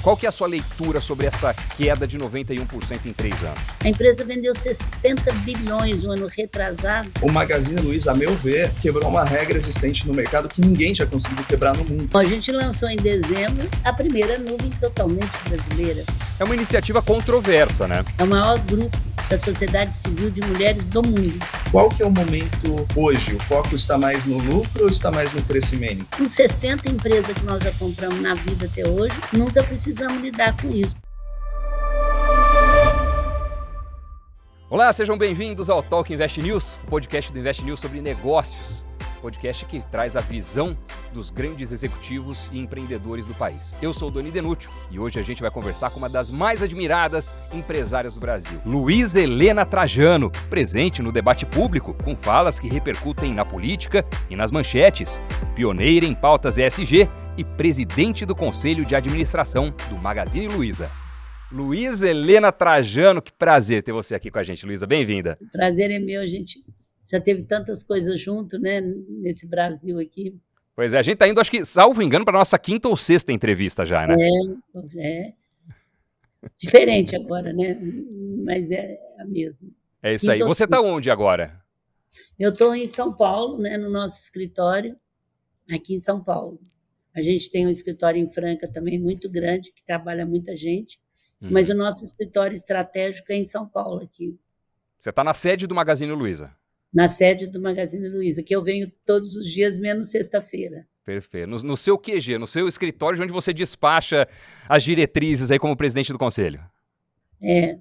Qual que é a sua leitura sobre essa queda de 91% em 3 anos? A empresa vendeu 60 bilhões no ano retrasado. O Magazine Luiza, a meu ver, quebrou uma regra existente no mercado que ninguém tinha conseguido quebrar no mundo. A gente lançou em dezembro a primeira nuvem totalmente brasileira. É uma iniciativa controversa, né? É o maior grupo da sociedade civil de mulheres do mundo. Qual que é o momento hoje? O foco está mais no lucro ou está mais no crescimento? Com 60 empresas que nós já compramos na vida até hoje, nunca precisamos lidar com isso. Olá, sejam bem-vindos ao Talk Invest News, o podcast do Invest News sobre negócios. Podcast que traz a visão dos grandes executivos e empreendedores do país. Eu sou o Doni Denútil e hoje a gente vai conversar com uma das mais admiradas empresárias do Brasil, Luiza Helena Trajano, presente no debate público com falas que repercutem na política e nas manchetes, pioneira em pautas ESG e presidente do Conselho de Administração do Magazine Luiza. Luiza Helena Trajano, que prazer ter você aqui com a gente, Luiza, bem-vinda. O prazer é meu, a gente já teve tantas coisas junto, né, nesse Brasil aqui. Pois é, a gente tá indo, acho que, salvo engano, para nossa 5ª ou 6ª entrevista já, né? É. Diferente agora, né? Mas é a mesma. É isso aí. Você tá onde agora? Eu estou em São Paulo, né, no nosso escritório, aqui em São Paulo. A gente tem um escritório em Franca também muito grande, que trabalha muita gente, mas o nosso escritório estratégico é em São Paulo, aqui. Você está na sede do Magazine Luiza? Na sede do Magazine Luiza, que eu venho todos os dias, menos sexta-feira. Perfeito. No seu QG, no seu escritório, onde você despacha as diretrizes aí como presidente do conselho. É,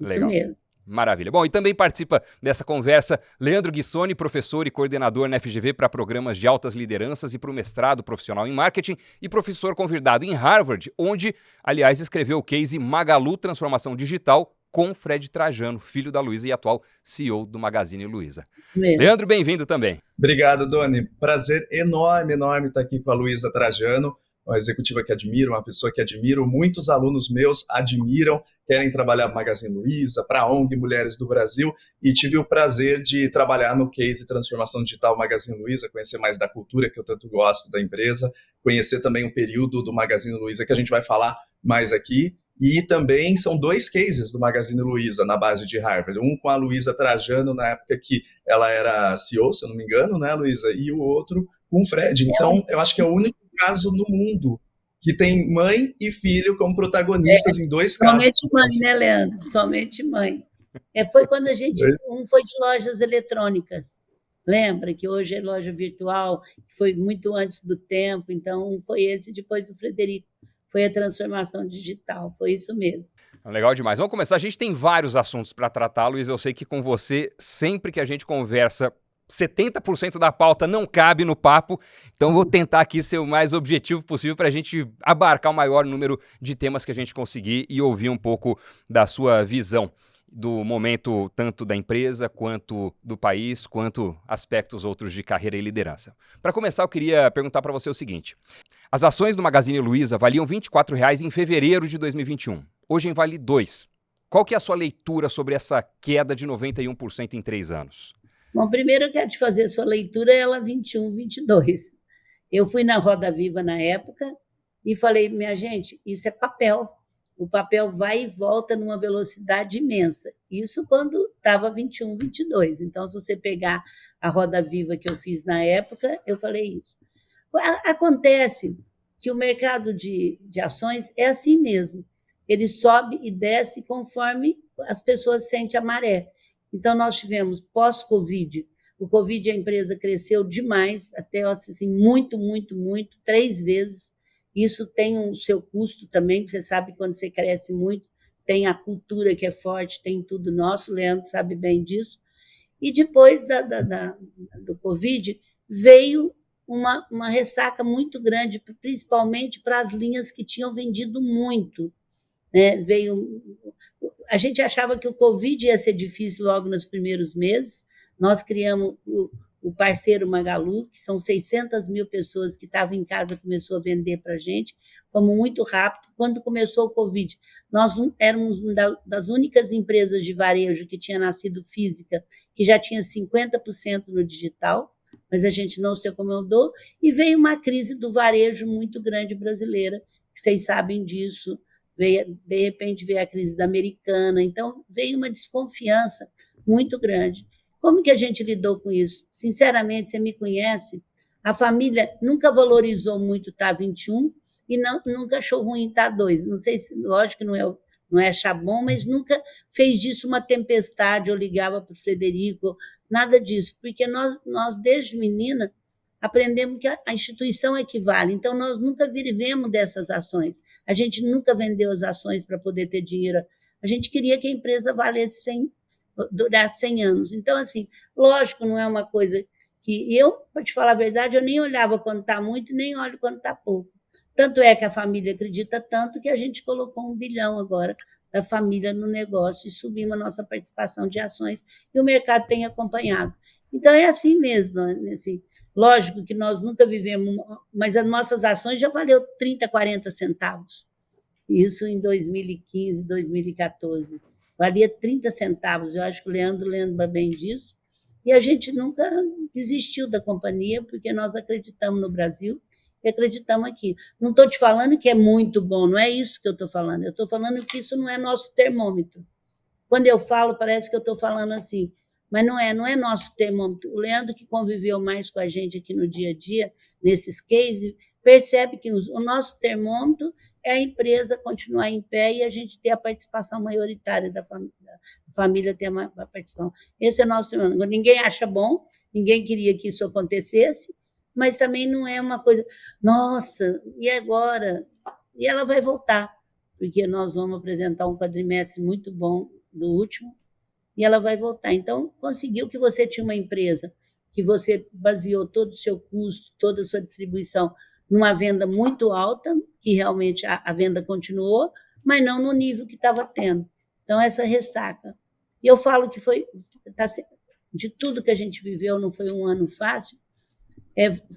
isso Legal. mesmo. Maravilha. Bom, e também participa dessa conversa Leandro Guissoni, professor e coordenador na FGV para programas de altas lideranças e para o mestrado profissional em marketing e professor convidado em Harvard, onde, aliás, escreveu o case Magalu Transformação Digital com Fred Trajano, filho da Luiza e atual CEO do Magazine Luiza. Leandro, bem-vindo também. Obrigado, Doni. Prazer enorme estar aqui com a Luiza Trajano, uma executiva que admiro, uma pessoa que admiro. Muitos alunos meus admiram, querem trabalhar no Magazine Luiza, para a ONG Mulheres do Brasil, e tive o prazer de trabalhar no case Transformação Digital Magazine Luiza, conhecer mais da cultura que eu tanto gosto da empresa, conhecer também um período do Magazine Luiza que a gente vai falar mais aqui. E também são 2 cases do Magazine Luiza na base de Harvard. Um com a Luiza Trajano, na época que ela era CEO, se eu não me engano, né, Luiza? E o outro com o Fred. Então, eu acho que é o único caso no mundo que tem mãe e filho como protagonistas em 2 casos. Somente mãe, né, Leandro? Somente mãe. Foi quando a gente... Um foi de lojas eletrônicas. Lembra que hoje é loja virtual, que foi muito antes do tempo. Então, foi esse, depois do Frederico. Foi a transformação digital, foi isso mesmo. Legal demais. Vamos começar. A gente tem vários assuntos para tratar, Luiz. Eu sei que com você, sempre que a gente conversa, 70% da pauta não cabe no papo. Então, vou tentar aqui ser o mais objetivo possível para a gente abarcar o maior número de temas que a gente conseguir e ouvir um pouco da sua visão do momento, tanto da empresa, quanto do país, quanto aspectos outros de carreira e liderança. Para começar, eu queria perguntar para você o seguinte. As ações do Magazine Luiza valiam R$ 24,00 em fevereiro de 2021. Hoje vale R$ 2. Qual que é a sua leitura sobre essa queda de 91% em 3 anos? Bom, primeiro eu quero te fazer a sua leitura, ela 21, 22. Eu fui na Roda Viva na época e falei, minha gente, isso é papel. O papel vai e volta numa velocidade imensa. Isso quando estava 21, 22. Então, se você pegar a Roda Viva que eu fiz na época, eu falei isso. Acontece que o mercado de ações é assim mesmo. Ele sobe e desce conforme as pessoas sentem a maré. Então, nós tivemos pós-Covid. O Covid, a empresa cresceu demais, até assim, muito, 3 vezes. Isso tem o seu custo também, porque você sabe que quando você cresce muito, tem a cultura que é forte, tem tudo nosso, o Leandro sabe bem disso. E depois do Covid, veio uma ressaca muito grande, principalmente para as linhas que tinham vendido muito. Né? A gente achava que o Covid ia ser difícil logo nos primeiros meses. Nós criamos o parceiro Magalu, que são 600 mil pessoas que estavam em casa, começou a vender para a gente, fomos muito rápido. Quando começou o Covid, nós éramos uma das únicas empresas de varejo que tinha nascido física, que já tinha 50% no digital, mas a gente não se acomodou, e veio uma crise do varejo muito grande brasileira, vocês sabem disso, de repente veio a crise da Americana, então veio uma desconfiança muito grande. Como que a gente lidou com isso? Sinceramente, você me conhece, a família nunca valorizou muito estar 21 e nunca achou ruim estar 2. Não sei se, lógico que não é achar bom, mas nunca fez disso uma tempestade, ou ligava para o Frederico, nada disso, porque nós desde menina, aprendemos que a instituição equivale, então nós nunca vivemos dessas ações, a gente nunca vendeu as ações para poder ter dinheiro, a gente queria que a empresa valesse 100, durasse 100 anos. Então, assim, lógico, não é uma coisa que eu, para te falar a verdade, eu nem olhava quando está muito, nem olho quando está pouco. Tanto é que a família acredita tanto que a gente colocou 1 bilhão agora da família no negócio e subimos a nossa participação de ações e o mercado tem acompanhado. Então, é assim mesmo. Assim, lógico que nós nunca vivemos, mas as nossas ações já valeu 30, 40 centavos. Isso em 2015, 2014. Valia 30 centavos. Eu acho que o Leandro lembra bem disso. E a gente nunca desistiu da companhia, porque nós acreditamos no Brasil e acreditamos aqui. Não estou te falando que é muito bom, não é isso que eu estou falando. Eu estou falando que isso não é nosso termômetro. Quando eu falo, parece que eu estou falando assim, mas não é nosso termômetro. O Leandro, que conviveu mais com a gente aqui no dia a dia, nesses cases, percebe que o nosso termômetro é a empresa continuar em pé e a gente ter a participação maioritária da família ter a participação. Esse é o nosso termômetro. Ninguém acha bom, ninguém queria que isso acontecesse, mas também não é uma coisa, nossa, e agora? E ela vai voltar, porque nós vamos apresentar um quadrimestre muito bom do último, e ela vai voltar. Então, conseguiu que você tinha uma empresa que você baseou todo o seu custo, toda a sua distribuição numa venda muito alta, que realmente a venda continuou, mas não no nível que estava tendo. Então, essa ressaca. E eu falo que de tudo que a gente viveu, não foi um ano fácil,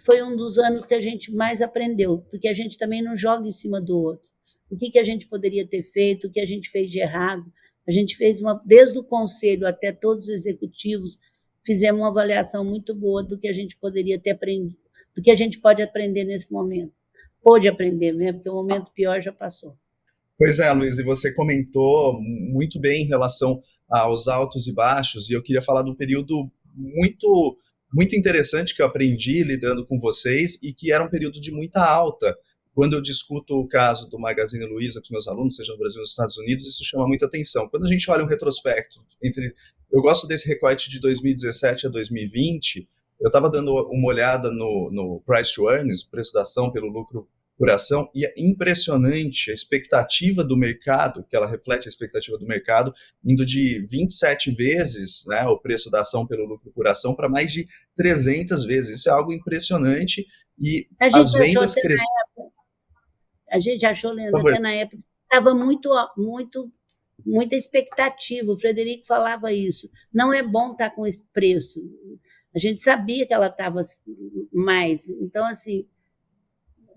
foi um dos anos que a gente mais aprendeu, porque a gente também não joga em cima do outro. O que a gente poderia ter feito, o que a gente fez de errado. A gente fez desde o conselho até todos os executivos, fizemos uma avaliação muito boa do que a gente poderia ter aprendido, do que a gente pode aprender nesse momento. Pôde aprender mesmo, porque o momento pior já passou. Pois é, Luiz, e você comentou muito bem em relação aos altos e baixos, e eu queria falar de um período muito interessante que eu aprendi lidando com vocês, e que era um período de muita alta. Quando eu discuto o caso do Magazine Luiza com os meus alunos, seja no Brasil ou nos Estados Unidos, isso chama muita atenção. Quando a gente olha um retrospecto, eu gosto desse recorte de 2017 a 2020, eu estava dando uma olhada no Price to Earnings, o preço da ação pelo lucro por ação, e é impressionante a expectativa do mercado, que ela reflete a expectativa do mercado, indo de 27 vezes, né, o preço da ação pelo lucro por ação para mais de 300 vezes. Isso é algo impressionante, e as vendas cresceram. A gente achou, Leandro, até na época, estava muita expectativa. O Frederico falava isso. Não é bom estar com esse preço. A gente sabia que ela estava mais. Então, assim,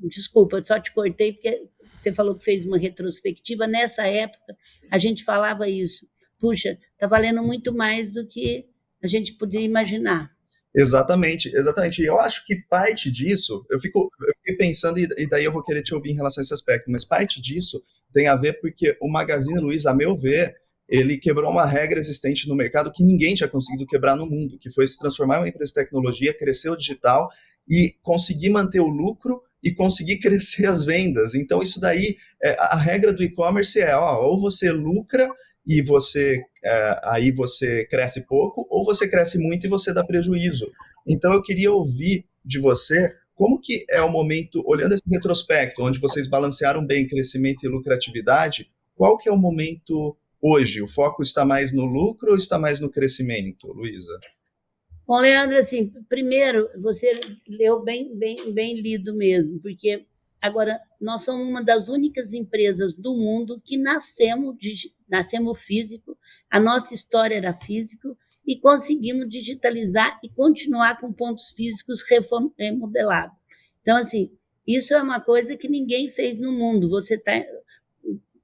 desculpa, eu só te cortei porque você falou que fez uma retrospectiva. Nessa época, a gente falava isso. Puxa, está valendo muito mais do que a gente podia imaginar. Exatamente. E eu acho que parte disso, eu fiquei pensando, e daí eu vou querer te ouvir em relação a esse aspecto, mas parte disso tem a ver porque o Magazine Luiza, a meu ver, ele quebrou uma regra existente no mercado que ninguém tinha conseguido quebrar no mundo, que foi se transformar em uma empresa de tecnologia, crescer o digital e conseguir manter o lucro e conseguir crescer as vendas. Então, isso daí, a regra do e-commerce ou você lucra e aí você cresce pouco, ou você cresce muito e você dá prejuízo. Então, eu queria ouvir de você como que é o momento, olhando esse retrospecto, onde vocês balancearam bem crescimento e lucratividade, qual que é o momento hoje? O foco está mais no lucro ou está mais no crescimento, Luiza? Bom, Leandro, assim, primeiro, você leu bem lido mesmo, porque agora nós somos uma das únicas empresas do mundo que nascemos físico, a nossa história era físico, e conseguimos digitalizar e continuar com pontos físicos remodelados. Então, assim, isso é uma coisa que ninguém fez no mundo.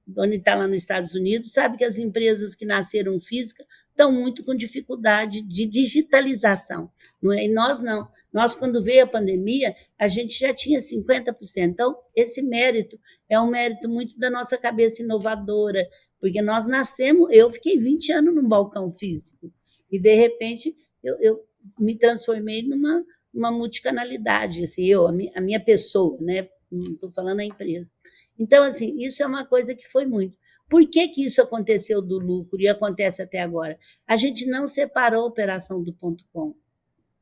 Doni está lá nos Estados Unidos, sabe que as empresas que nasceram físicas estão muito com dificuldade de digitalização. Não é? E nós não. Nós, quando veio a pandemia, a gente já tinha 50%. Então, esse mérito é um mérito muito da nossa cabeça inovadora, porque nós nascemos, eu fiquei 20 anos num balcão físico, e, de repente, eu me transformei numa multicanalidade, assim, a minha pessoa, né? Não estou falando a empresa. Então, assim, isso é uma coisa que foi muito. Por que isso aconteceu do lucro e acontece até agora? A gente não separou a operação do ponto .com.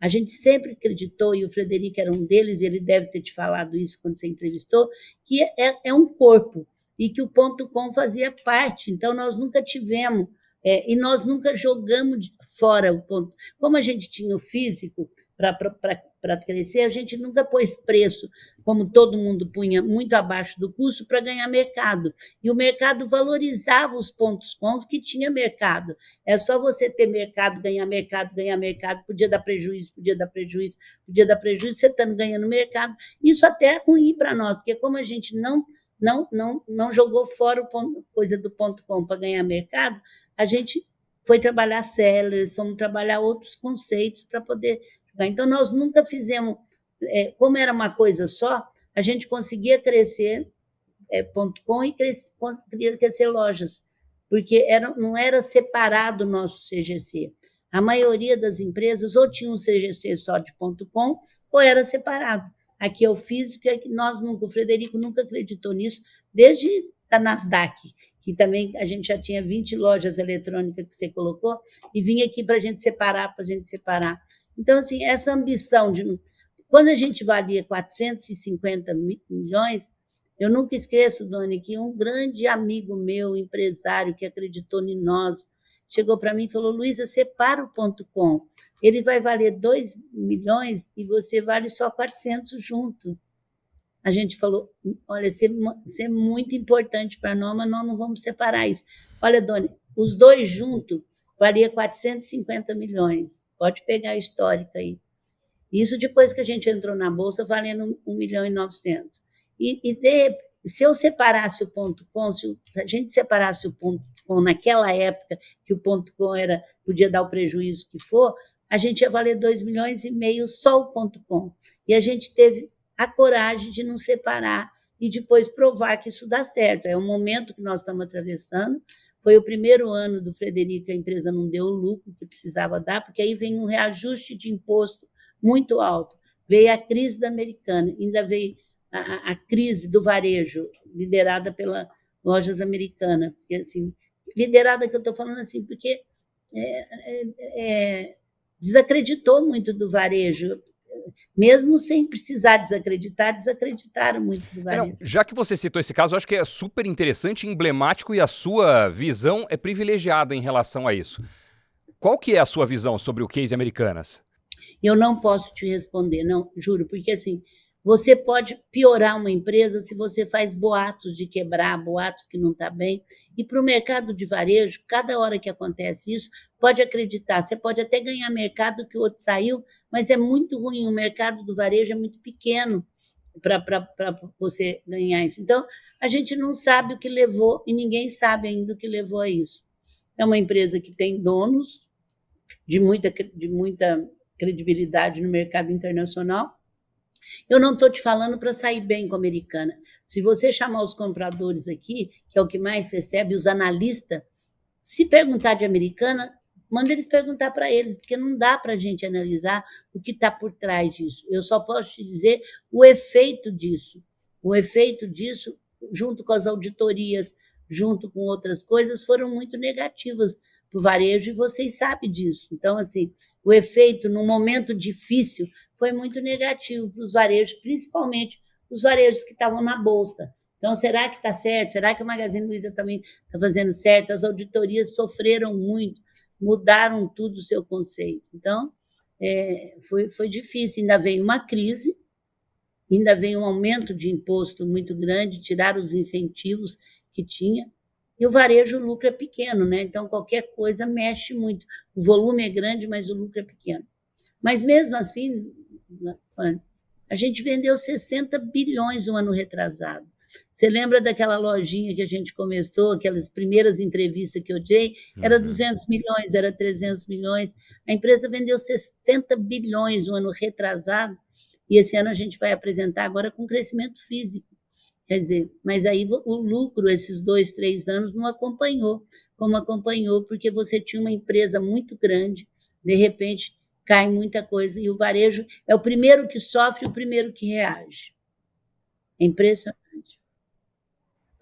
A gente sempre acreditou, e o Frederico era um deles, e ele deve ter te falado isso quando você entrevistou, que é um corpo, e que o ponto .com fazia parte. Então, nós nunca tivemos, e nós nunca jogamos fora o ponto. Como a gente tinha o físico para crescer, a gente nunca pôs preço, como todo mundo punha, muito abaixo do custo para ganhar mercado. E o mercado valorizava os pontos .com que tinha mercado. É só você ter mercado, ganhar mercado, podia dar prejuízo, você estando ganhando mercado. Isso até é ruim para nós, porque como a gente não jogou fora coisa do ponto .com para ganhar mercado, a gente foi trabalhar sellers, fomos trabalhar outros conceitos para poder jogar. Então, nós nunca fizemos, como era uma coisa só, a gente conseguia crescer ponto .com e conseguia crescer lojas, porque não era separado o nosso CGC. A maioria das empresas ou tinha um CGC só de ponto .com ou era separado. Aqui é o físico, o Frederico nunca acreditou nisso, desde a Nasdaq, que também a gente já tinha 20 lojas eletrônicas que você colocou, e vinha aqui para a gente separar. Então, assim, essa ambição de... Quando a gente valia 450 milhões, eu nunca esqueço, Doni, que um grande amigo meu, empresário, que acreditou em nós, chegou para mim e falou: Luísa, separa o ponto .com, ele vai valer 2 milhões e você vale só 400 junto. A gente falou: olha, isso é muito importante para nós, mas nós não vamos separar isso. Olha, Doni, os dois juntos valia 450 milhões. Pode pegar a histórica aí. Isso depois que a gente entrou na Bolsa, valendo 1 milhão e 900. Se eu separasse o ponto .com, se a gente separasse o ponto .com naquela época, que o ponto .com podia dar o prejuízo que for, a gente ia valer 2 milhões e meio só o ponto .com. E a gente teve a coragem de não separar e depois provar que isso dá certo. É um momento que nós estamos atravessando. Foi o primeiro ano do Frederico, a empresa não deu o lucro que precisava dar, porque aí vem um reajuste de imposto muito alto. Veio a crise da Americana, ainda veio a crise do varejo, liderada pela Lojas Americanas. Assim, liderada que eu estou falando assim, porque desacreditou muito do varejo. Mesmo sem precisar desacreditar, desacreditaram muito do varejo. Já que você citou esse caso, eu acho que é super interessante, emblemático, e a sua visão é privilegiada em relação a isso. Qual que é a sua visão sobre o case Americanas? Eu não posso te responder, não, juro, porque assim, você pode piorar uma empresa se você faz boatos de quebrar, boatos que não está bem. E para o mercado de varejo, cada hora que acontece isso, pode acreditar, você pode até ganhar mercado que o outro saiu, mas é muito ruim, o mercado do varejo é muito pequeno para você ganhar isso. Então, a gente não sabe o que levou, e ninguém sabe ainda o que levou a isso. É uma empresa que tem donos de muita credibilidade no mercado internacional. Eu não estou te falando para sair bem com a Americana. Se você chamar os compradores aqui, que é o que mais recebe, os analistas, se perguntar de Americana, manda eles perguntar para eles, porque não dá para a gente analisar o que está por trás disso. Eu só posso te dizer o efeito disso. O efeito disso, junto com as auditorias, junto com outras coisas, foram muito negativas para o varejo, e vocês sabem disso. Então, assim, o efeito, num momento difícil, foi muito negativo para os varejos, principalmente os varejos que estavam na Bolsa. Então, será que está certo? Será que a Magazine Luiza também está fazendo certo? As auditorias sofreram muito, mudaram tudo o seu conceito. Então, foi difícil. Ainda veio uma crise, ainda veio um aumento de imposto muito grande, tiraram os incentivos que tinha. E o varejo, o lucro é pequeno, né? Então, qualquer coisa mexe muito. O volume é grande, mas o lucro é pequeno. Mas, mesmo assim, a gente vendeu 60 bilhões no ano retrasado. Você lembra daquela lojinha que a gente começou, aquelas primeiras entrevistas que eu dei? Era 200 milhões, era 300 milhões. A empresa vendeu 60 bilhões no ano retrasado, e esse ano a gente vai apresentar agora com crescimento físico. Quer dizer, mas aí o lucro, esses 2, 3 anos, não acompanhou, como acompanhou, porque você tinha uma empresa muito grande, de repente cai muita coisa, e o varejo é o primeiro que sofre e o primeiro que reage. É impressionante.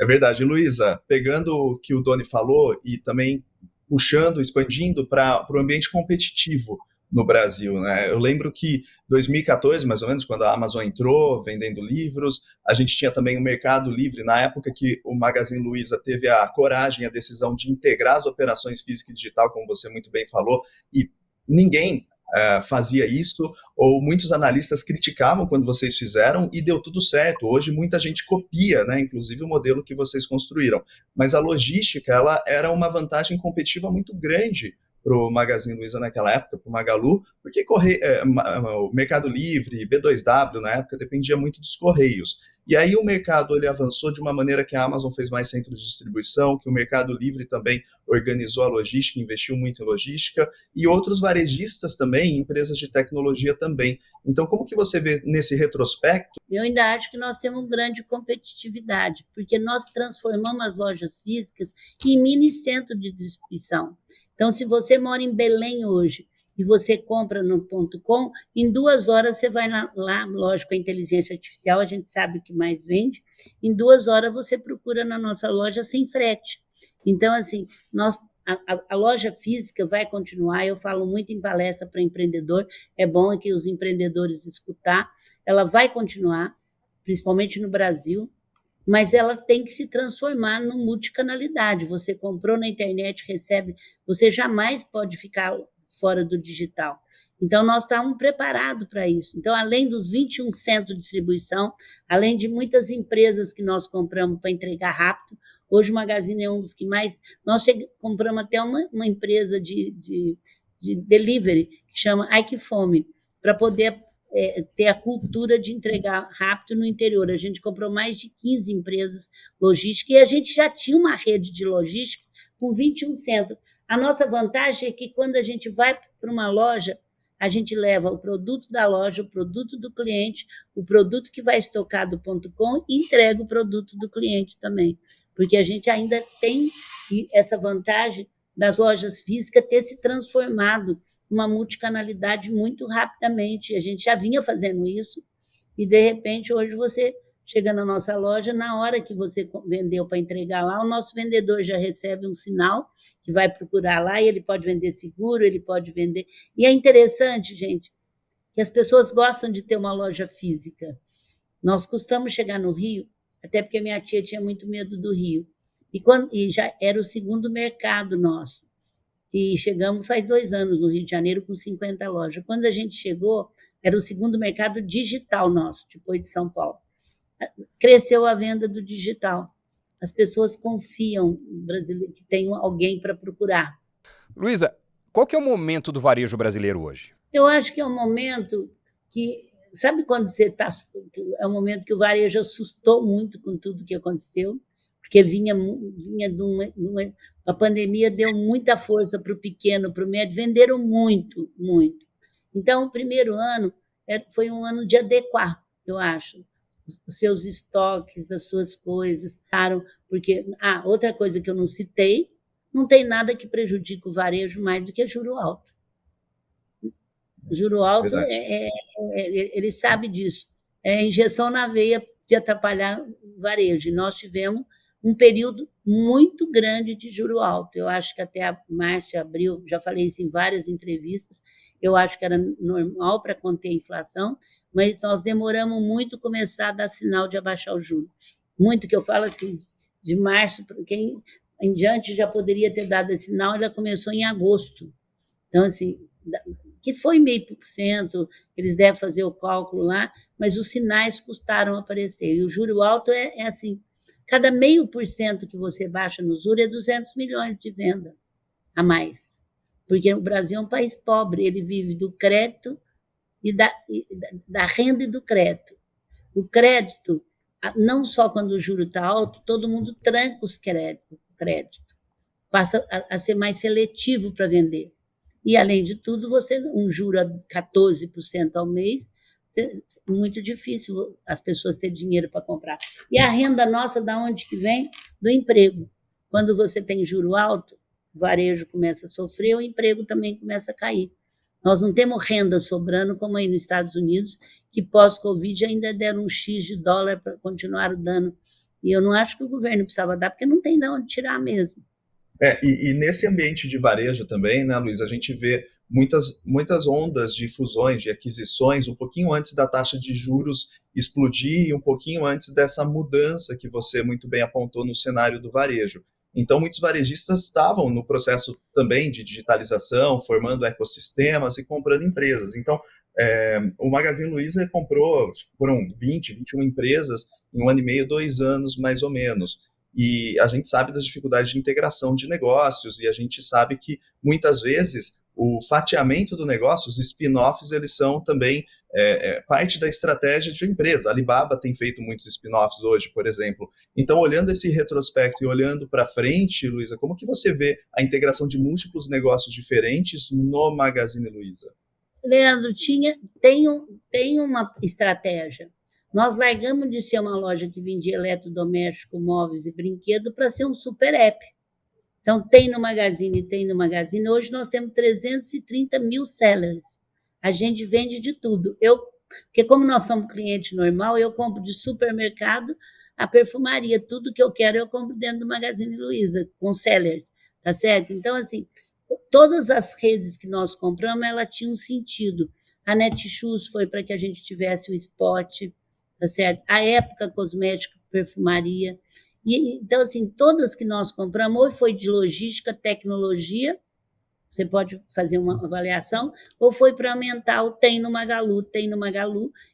É verdade. Luísa, pegando o que o Doni falou e também puxando, expandindo para o ambiente competitivo no Brasil, né? Eu lembro que 2014, mais ou menos, quando a Amazon entrou vendendo livros, a gente tinha também o Mercado Livre, na época que o Magazine Luiza teve a coragem, a decisão de integrar as operações física e digital, como você muito bem falou, e ninguém fazia isso, ou muitos analistas criticavam quando vocês fizeram e deu tudo certo. Hoje muita gente copia, né, inclusive o modelo que vocês construíram. Mas a logística, ela era uma vantagem competitiva muito grande para o Magazine Luiza naquela época, para o Magalu, porque o Mercado Livre, B2W na época, dependia muito dos correios. E aí o mercado ele avançou de uma maneira que a Amazon fez mais centros de distribuição, que o Mercado Livre também organizou a logística, investiu muito em logística, e outros varejistas também, empresas de tecnologia também. Então, como que você vê nesse retrospecto? Eu ainda acho que nós temos grande competitividade, porque nós transformamos as lojas físicas em mini centro de distribuição. Então, se você mora em Belém hoje e você compra no .com, em 2 horas você vai lá, lógico, a inteligência artificial, a gente sabe o que mais vende, em 2 horas você procura na nossa loja sem frete. Então, assim, a loja física vai continuar, eu falo muito em palestra para empreendedor, é bom que os empreendedores escutar, ela vai continuar, principalmente no Brasil, mas ela tem que se transformar numa multicanalidade. Você comprou na internet, recebe, você jamais pode ficar fora do digital. Então, nós estávamos preparados para isso. Então, além dos 21 centros de distribuição, além de muitas empresas que nós compramos para entregar rápido, hoje o Magazine é um dos que mais... Nós compramos até uma empresa de delivery, que chama Aikifome, para poder ter a cultura de entregar rápido no interior. A gente comprou mais de 15 empresas logísticas e a gente já tinha uma rede de logística com 21 centros. A nossa vantagem é que quando a gente vai para uma loja, a gente leva o produto da loja, o produto do cliente, o produto que vai estocar do .com e entrega o produto do cliente também. Porque a gente ainda tem essa vantagem das lojas físicas ter se transformado uma multicanalidade muito rapidamente. A gente já vinha fazendo isso e, de repente, hoje você chega na nossa loja, na hora que você vendeu para entregar lá, o nosso vendedor já recebe um sinal que vai procurar lá e ele pode vender seguro, ele pode vender... E é interessante, gente, que as pessoas gostam de ter uma loja física. Nós costumamos chegar no Rio, até porque minha tia tinha muito medo do Rio, e já era o segundo mercado nosso. E chegamos faz 2 anos no Rio de Janeiro com 50 lojas. Quando a gente chegou, era o segundo mercado digital nosso, depois de São Paulo. Cresceu a venda do digital. As pessoas confiam que tem alguém para procurar. Luísa, qual que é o momento do varejo brasileiro hoje? Eu acho que é um momento que... Sabe quando você está... É um momento que o varejo assustou muito com tudo que aconteceu, porque vinha de a pandemia deu muita força para o pequeno, para o médio, venderam muito, muito. Então, o primeiro ano foi um ano de adequar, eu acho, os seus estoques, as suas coisas. Porque, outra coisa que eu não citei, não tem nada que prejudique o varejo mais do que juro alto. O juro alto, ele sabe disso. É injeção na veia de atrapalhar o varejo. E nós tivemos um período muito grande de juro alto. Eu acho que até março, abril, já falei isso em várias entrevistas, eu acho que era normal para conter a inflação, mas nós demoramos muito a começar a dar sinal de abaixar o juro. Muito que eu falo assim, de março, quem em diante já poderia ter dado esse sinal, ela começou em agosto. Então, assim, que foi 0,5%, eles devem fazer o cálculo lá, mas os sinais custaram aparecer. E o juro alto é assim, cada 0,5% que você baixa no juro é 200 milhões de venda a mais. Porque o Brasil é um país pobre, ele vive do crédito e da renda e do crédito. O crédito, não só quando o juro está alto, todo mundo tranca os créditos, passa a ser mais seletivo para vender. E, além de tudo, você um juro a 14% ao mês, muito difícil as pessoas terem dinheiro para comprar. E a renda nossa, da onde que vem? Do emprego. Quando você tem juro alto, o varejo começa a sofrer, o emprego também começa a cair. Nós não temos renda sobrando, como aí nos Estados Unidos, que pós-Covid ainda deram um X de dólar para continuar dando. E eu não acho que o governo precisava dar, porque não tem de onde tirar mesmo. E nesse ambiente de varejo também, né, Luiz, a gente vê muitas ondas de fusões, de aquisições, um pouquinho antes da taxa de juros explodir e um pouquinho antes dessa mudança que você muito bem apontou no cenário do varejo. Então, muitos varejistas estavam no processo também de digitalização, formando ecossistemas e comprando empresas. Então, o Magazine Luiza comprou, foram 20, 21 empresas em 1 ano e meio, 2 anos mais ou menos. E a gente sabe das dificuldades de integração de negócios e a gente sabe que muitas vezes o fatiamento do negócio, os spin-offs, eles são também parte da estratégia de uma empresa. A Alibaba tem feito muitos spin-offs hoje, por exemplo. Então, olhando esse retrospecto e olhando para frente, Luiza, como que você vê a integração de múltiplos negócios diferentes no Magazine Luiza? Leandro, tem uma estratégia. Nós largamos de ser uma loja que vendia eletrodoméstico, móveis e brinquedo para ser um super app. Então, tem no Magazine. Hoje nós temos 330 mil sellers. A gente vende de tudo. Porque como nós somos cliente normal, eu compro de supermercado a perfumaria. Tudo que eu quero eu compro dentro do Magazine Luiza, com sellers. Tá certo? Então, assim, todas as redes que nós compramos, ela tinha um sentido. A Netshoes foi para que a gente tivesse o spot, tá certo? A Época Cosmética, perfumaria. Então, assim, todas que nós compramos, ou foi de logística, tecnologia, você pode fazer uma avaliação, ou foi para aumentar o tem no Magalu.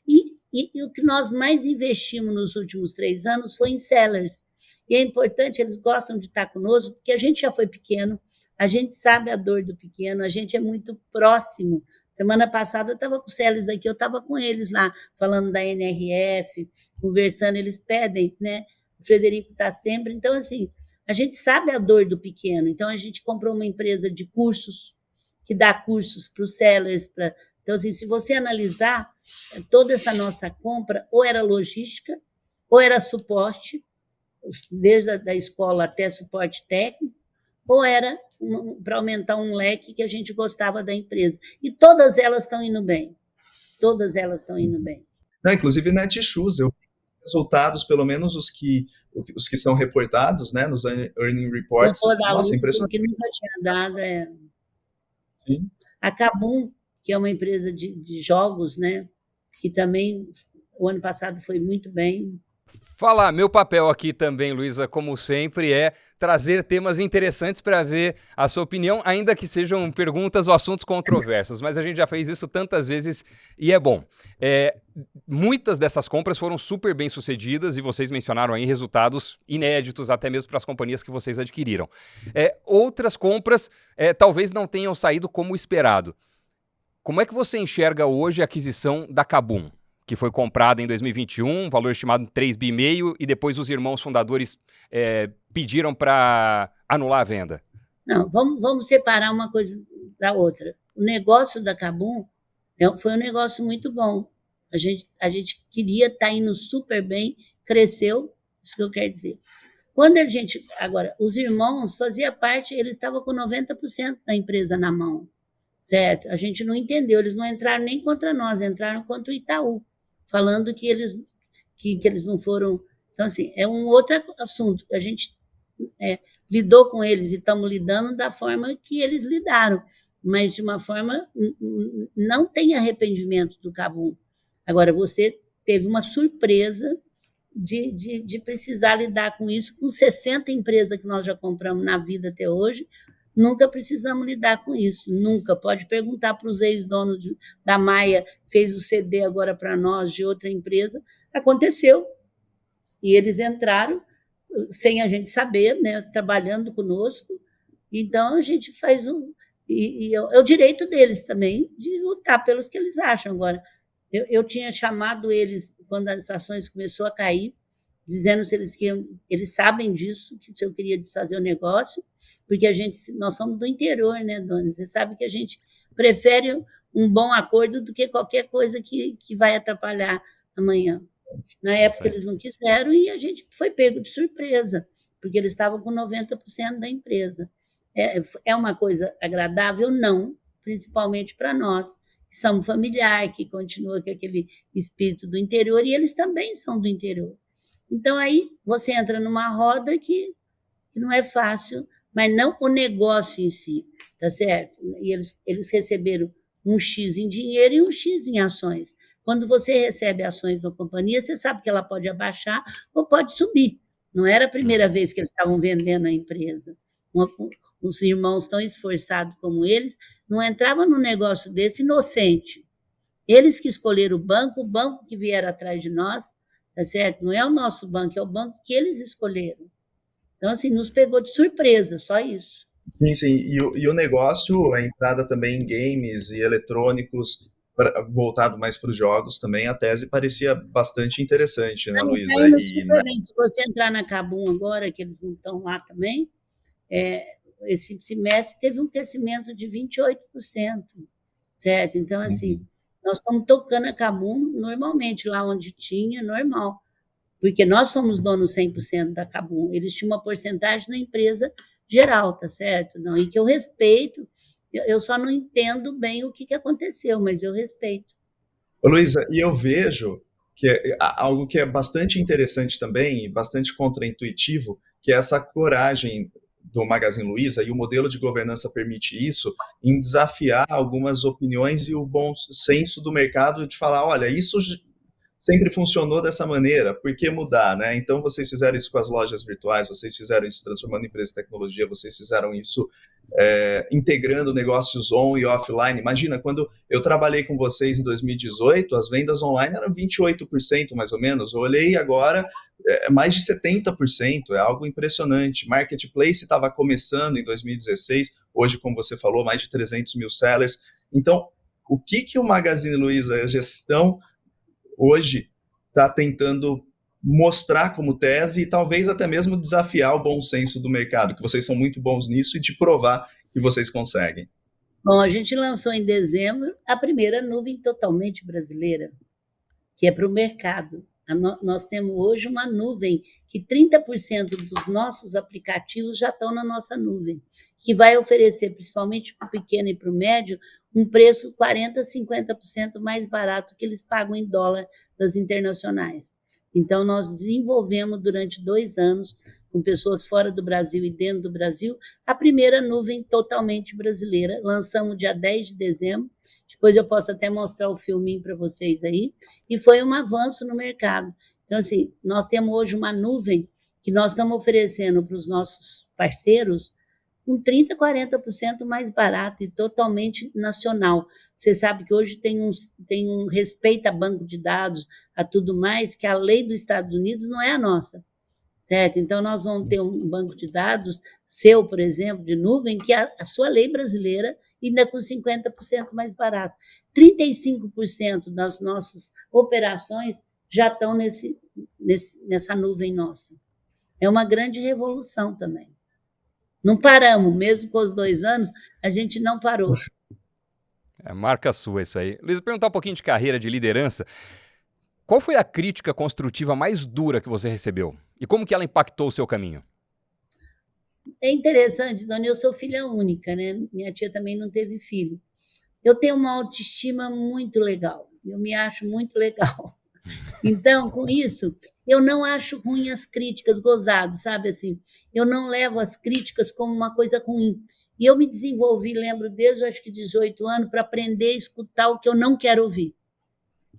E o que nós mais investimos nos últimos 3 anos foi em sellers. E é importante, eles gostam de estar conosco, porque a gente já foi pequeno, a gente sabe a dor do pequeno, a gente é muito próximo. Semana passada eu estava com os sellers aqui, eu estava com eles lá, falando da NRF, conversando, eles pedem, né? O Frederico está sempre. Então, assim, a gente sabe a dor do pequeno. Então, a gente comprou uma empresa de cursos, que dá cursos para os sellers. Então, assim, se você analisar, toda essa nossa compra, ou era logística, ou era suporte, desde a escola até suporte técnico, ou era para aumentar um leque que a gente gostava da empresa. E todas elas estão indo bem. Todas elas estão indo bem. Não, inclusive Netshoes, eu resultados, pelo menos os que são reportados, né, nos earning reports, nossa, impressionante. Que nunca tinha dado. Sim. A Kabum, que é uma empresa de jogos, né, que também o ano passado foi muito bem. Falar, meu papel aqui também, Luiza, como sempre, é trazer temas interessantes para ver a sua opinião, ainda que sejam perguntas ou assuntos controversos, mas a gente já fez isso tantas vezes e é bom. Muitas dessas compras foram super bem sucedidas e vocês mencionaram aí resultados inéditos, até mesmo para as companhias que vocês adquiriram. Outras compras talvez não tenham saído como esperado. Como é que você enxerga hoje a aquisição da Kabum, que foi comprada em 2021, valor estimado em 3,5 bi, e depois os irmãos fundadores pediram para anular a venda? Não, vamos separar uma coisa da outra. O negócio da Kabum foi um negócio muito bom. A gente queria estar indo super bem, cresceu, isso que eu quero dizer. Quando a gente... Agora, os irmãos fazia parte, eles estavam com 90% da empresa na mão, certo? A gente não entendeu, eles não entraram nem contra nós, entraram contra o Itaú, falando que eles não foram... Então, assim, é um outro assunto. A gente lidou com eles e estamos lidando da forma que eles lidaram, mas de uma forma... Não tem arrependimento do Kabum. Agora, você teve uma surpresa de precisar lidar com isso, com 60 empresas que nós já compramos na vida até hoje, nunca precisamos lidar com isso, nunca. Pode perguntar para os ex-donos da Maia, fez o CD agora para nós, de outra empresa, aconteceu. E eles entraram sem a gente saber, né, trabalhando conosco. Então, a gente faz é o direito deles também de lutar pelos que eles acham. Agora, eu tinha chamado eles, quando as ações começou a cair, dizendo se eles queriam, eles sabem disso, que se eu queria desfazer o negócio, porque nós somos do interior, né, dona? Você sabe que a gente prefere um bom acordo do que qualquer coisa que vai atrapalhar amanhã. Na É isso época aí. eles não quiseram e a gente foi pego de surpresa, porque eles estavam com 90% da empresa. É uma coisa agradável? Não, principalmente para nós, que somos familiar, que continua com aquele espírito do interior, e eles também são do interior. Então, aí você entra numa roda que não é fácil, mas não o negócio em si, tá certo? E eles receberam um X em dinheiro e um X em ações. Quando você recebe ações da companhia, você sabe que ela pode abaixar ou pode subir. Não era a primeira vez que eles estavam vendendo a empresa. Os irmãos tão esforçados como eles não entravam num negócio desse inocente. Eles que escolheram o banco que vieram atrás de nós, tá certo? Não é o nosso banco, é o banco que eles escolheram. Então, assim, nos pegou de surpresa, só isso. Sim, sim. E o negócio, a entrada também em games e eletrônicos, voltado mais para os jogos também, a tese parecia bastante interessante, né, Não, está Luísa? indo super bem. Se você entrar na Kabum agora, que eles não estão lá também, esse semestre teve um crescimento de 28%, certo? Então, assim, nós estamos tocando a Kabum normalmente, lá onde tinha, normal. Porque nós somos donos 100% da Kabum. Eles tinham uma porcentagem na empresa geral, tá certo? Não, e que eu respeito. Eu só não entendo bem o que aconteceu, mas eu respeito. Ô, Luísa, e eu vejo que algo que é bastante interessante também, e bastante contraintuitivo, que é essa coragem do Magazine Luiza, e o modelo de governança permite isso, em desafiar algumas opiniões e o bom senso do mercado de falar, olha, isso sempre funcionou dessa maneira, por que mudar, né? Então vocês fizeram isso com as lojas virtuais, vocês fizeram isso transformando empresas de tecnologia, vocês fizeram isso integrando negócios on e offline. Imagina, quando eu trabalhei com vocês em 2018, as vendas online eram 28% mais ou menos, eu olhei agora, mais de 70%, é algo impressionante. Marketplace estava começando em 2016, hoje, como você falou, mais de 300 mil sellers. Então, o que o Magazine Luiza, a gestão, hoje está tentando mostrar como tese e talvez até mesmo desafiar o bom senso do mercado, que vocês são muito bons nisso e de provar que vocês conseguem. Bom, a gente lançou em dezembro a primeira nuvem totalmente brasileira, que é para o mercado. Nós temos hoje uma nuvem que 30% dos nossos aplicativos já estão na nossa nuvem, que vai oferecer, principalmente para o pequeno e para o médio, um preço 40%, 50% mais barato que eles pagam em dólar das internacionais. Então, nós desenvolvemos durante 2 anos, com pessoas fora do Brasil e dentro do Brasil, a primeira nuvem totalmente brasileira. Lançamos dia 10 de dezembro, depois eu posso até mostrar o filminho para vocês aí, e foi um avanço no mercado. Então, assim, nós temos hoje uma nuvem que nós estamos oferecendo para os nossos parceiros com 30%, 40% mais barato e totalmente nacional. Você sabe que hoje tem um respeito a banco de dados, a tudo mais, que a lei dos Estados Unidos não é a nossa, certo? Então, nós vamos ter um banco de dados seu, por exemplo, de nuvem, que é a sua lei brasileira, ainda com 50% mais barato. 35% das nossas operações já estão nessa nuvem nossa. É uma grande revolução também. Não paramos, mesmo com os 2 anos, a gente não parou. É marca sua isso aí. Luísa, perguntar um pouquinho de carreira, de liderança. Qual foi a crítica construtiva mais dura que você recebeu? E como que ela impactou o seu caminho? É interessante, dona, eu sou filha única, né? Minha tia também não teve filho. Eu tenho uma autoestima muito legal, eu me acho muito legal. Então, com isso, eu não acho ruim as críticas, gozado, sabe assim? Eu não levo as críticas como uma coisa ruim. E eu me desenvolvi, lembro, desde acho que 18 anos, para aprender a escutar o que eu não quero ouvir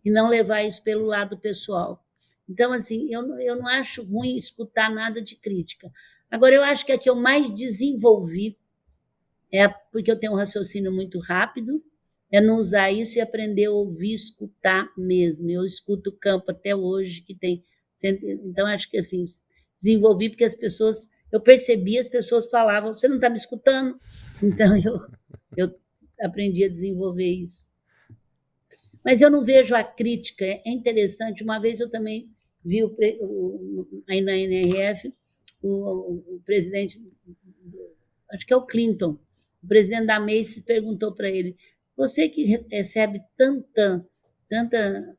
e não levar isso pelo lado pessoal. Então, assim, eu não acho ruim escutar nada de crítica. Agora, eu acho que a que eu mais desenvolvi é porque eu tenho um raciocínio muito rápido, é não usar isso e aprender a ouvir, escutar mesmo. Eu escuto o campo até hoje, que tem... Então, acho que assim, desenvolvi porque eu percebi, as pessoas falavam, você não está me escutando? Então, eu aprendi a desenvolver isso. Mas eu não vejo a crítica, é interessante, uma vez eu também viu aí na NRF o presidente, acho que é o Clinton, o presidente da Macy's perguntou para ele: você que recebe tanta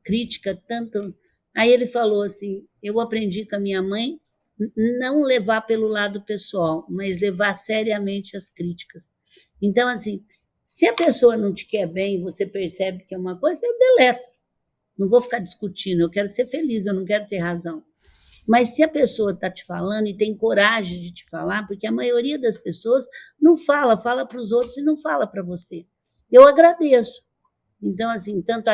crítica, tanto. Aí ele falou assim: eu aprendi com a minha mãe não levar pelo lado pessoal, mas levar seriamente as críticas. Então, assim, se a pessoa não te quer bem, você percebe que é uma coisa, eu deleto. Não vou ficar discutindo, eu quero ser feliz, eu não quero ter razão. Mas se a pessoa está te falando e tem coragem de te falar, porque a maioria das pessoas não fala para os outros e não fala para você. Eu agradeço. Então, assim, tanto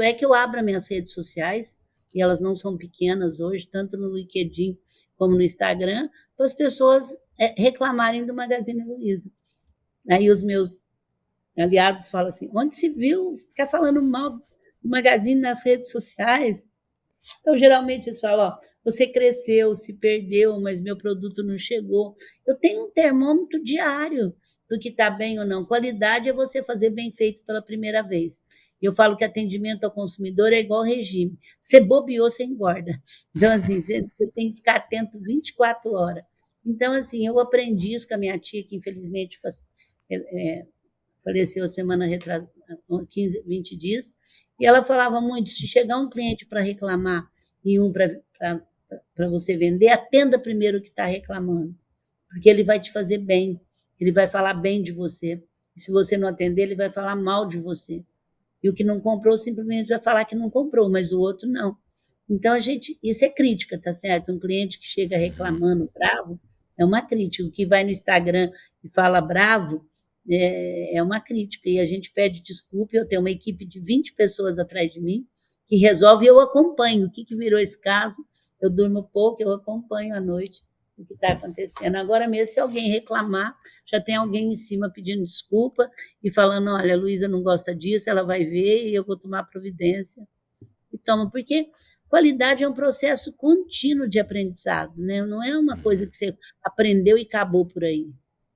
é que eu abro minhas redes sociais, e elas não são pequenas hoje, tanto no LinkedIn como no Instagram, para as pessoas reclamarem do Magazine Luiza. Aí os meus aliados falam assim: onde se viu ficar falando mal do Magazine nas redes sociais? Então, geralmente, eles falam: ó, você cresceu, se perdeu, mas meu produto não chegou. Eu tenho um termômetro diário do que está bem ou não. Qualidade é você fazer bem feito pela primeira vez. Eu falo que atendimento ao consumidor é igual regime. Você bobeou, você engorda. Então, assim, você tem que ficar atento 24 horas. Então, assim, eu aprendi isso com a minha tia, que infelizmente faleceu semana retrasada, 15, 20 dias, e ela falava muito: se chegar um cliente para reclamar e um para você vender, atenda primeiro o que está reclamando, porque ele vai te fazer bem, ele vai falar bem de você, e se você não atender, ele vai falar mal de você. E o que não comprou simplesmente vai falar que não comprou, mas o outro não. Então, isso é crítica, tá certo? Um cliente que chega reclamando bravo é uma crítica. O que vai no Instagram e fala bravo é uma crítica. E a gente pede desculpa. Eu tenho uma equipe de 20 pessoas atrás de mim que resolve e eu acompanho. O que virou esse caso? Eu durmo pouco, eu acompanho à noite o que está acontecendo. Agora mesmo, se alguém reclamar, já tem alguém em cima pedindo desculpa e falando: olha, a Luiza não gosta disso, ela vai ver e eu vou tomar providência. E toma, porque qualidade é um processo contínuo de aprendizado, né? Não é uma coisa que você aprendeu e acabou por aí.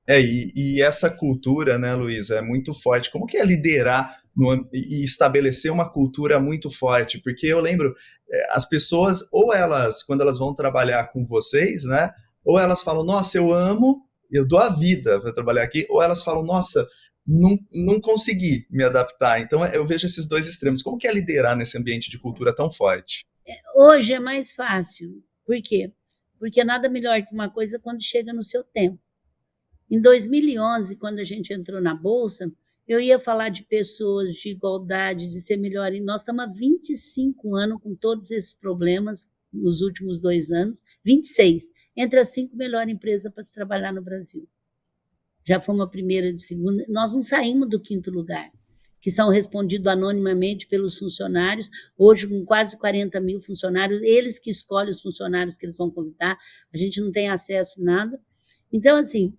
E essa cultura, né, Luísa, é muito forte. Como que é liderar e estabelecer uma cultura muito forte? Porque eu lembro, as pessoas, ou elas, quando elas vão trabalhar com vocês, né, ou elas falam: nossa, eu amo, eu dou a vida para trabalhar aqui, ou elas falam: nossa, não consegui me adaptar. Então eu vejo esses dois extremos. Como que é liderar nesse ambiente de cultura tão forte? Hoje é mais fácil. Por quê? Porque nada melhor que uma coisa quando chega no seu tempo. Em 2011, quando a gente entrou na Bolsa, eu ia falar de pessoas, de igualdade, de ser melhor. E nós estamos há 25 anos com todos esses problemas nos últimos 2 anos, 26, entre as 5 melhores empresas para se trabalhar no Brasil. Já fomos a primeira, de segunda. Nós não saímos do 5º lugar, que são respondidos anonimamente pelos funcionários, hoje com quase 40 mil funcionários, eles que escolhem os funcionários que eles vão convidar, a gente não tem acesso a nada. Então, assim,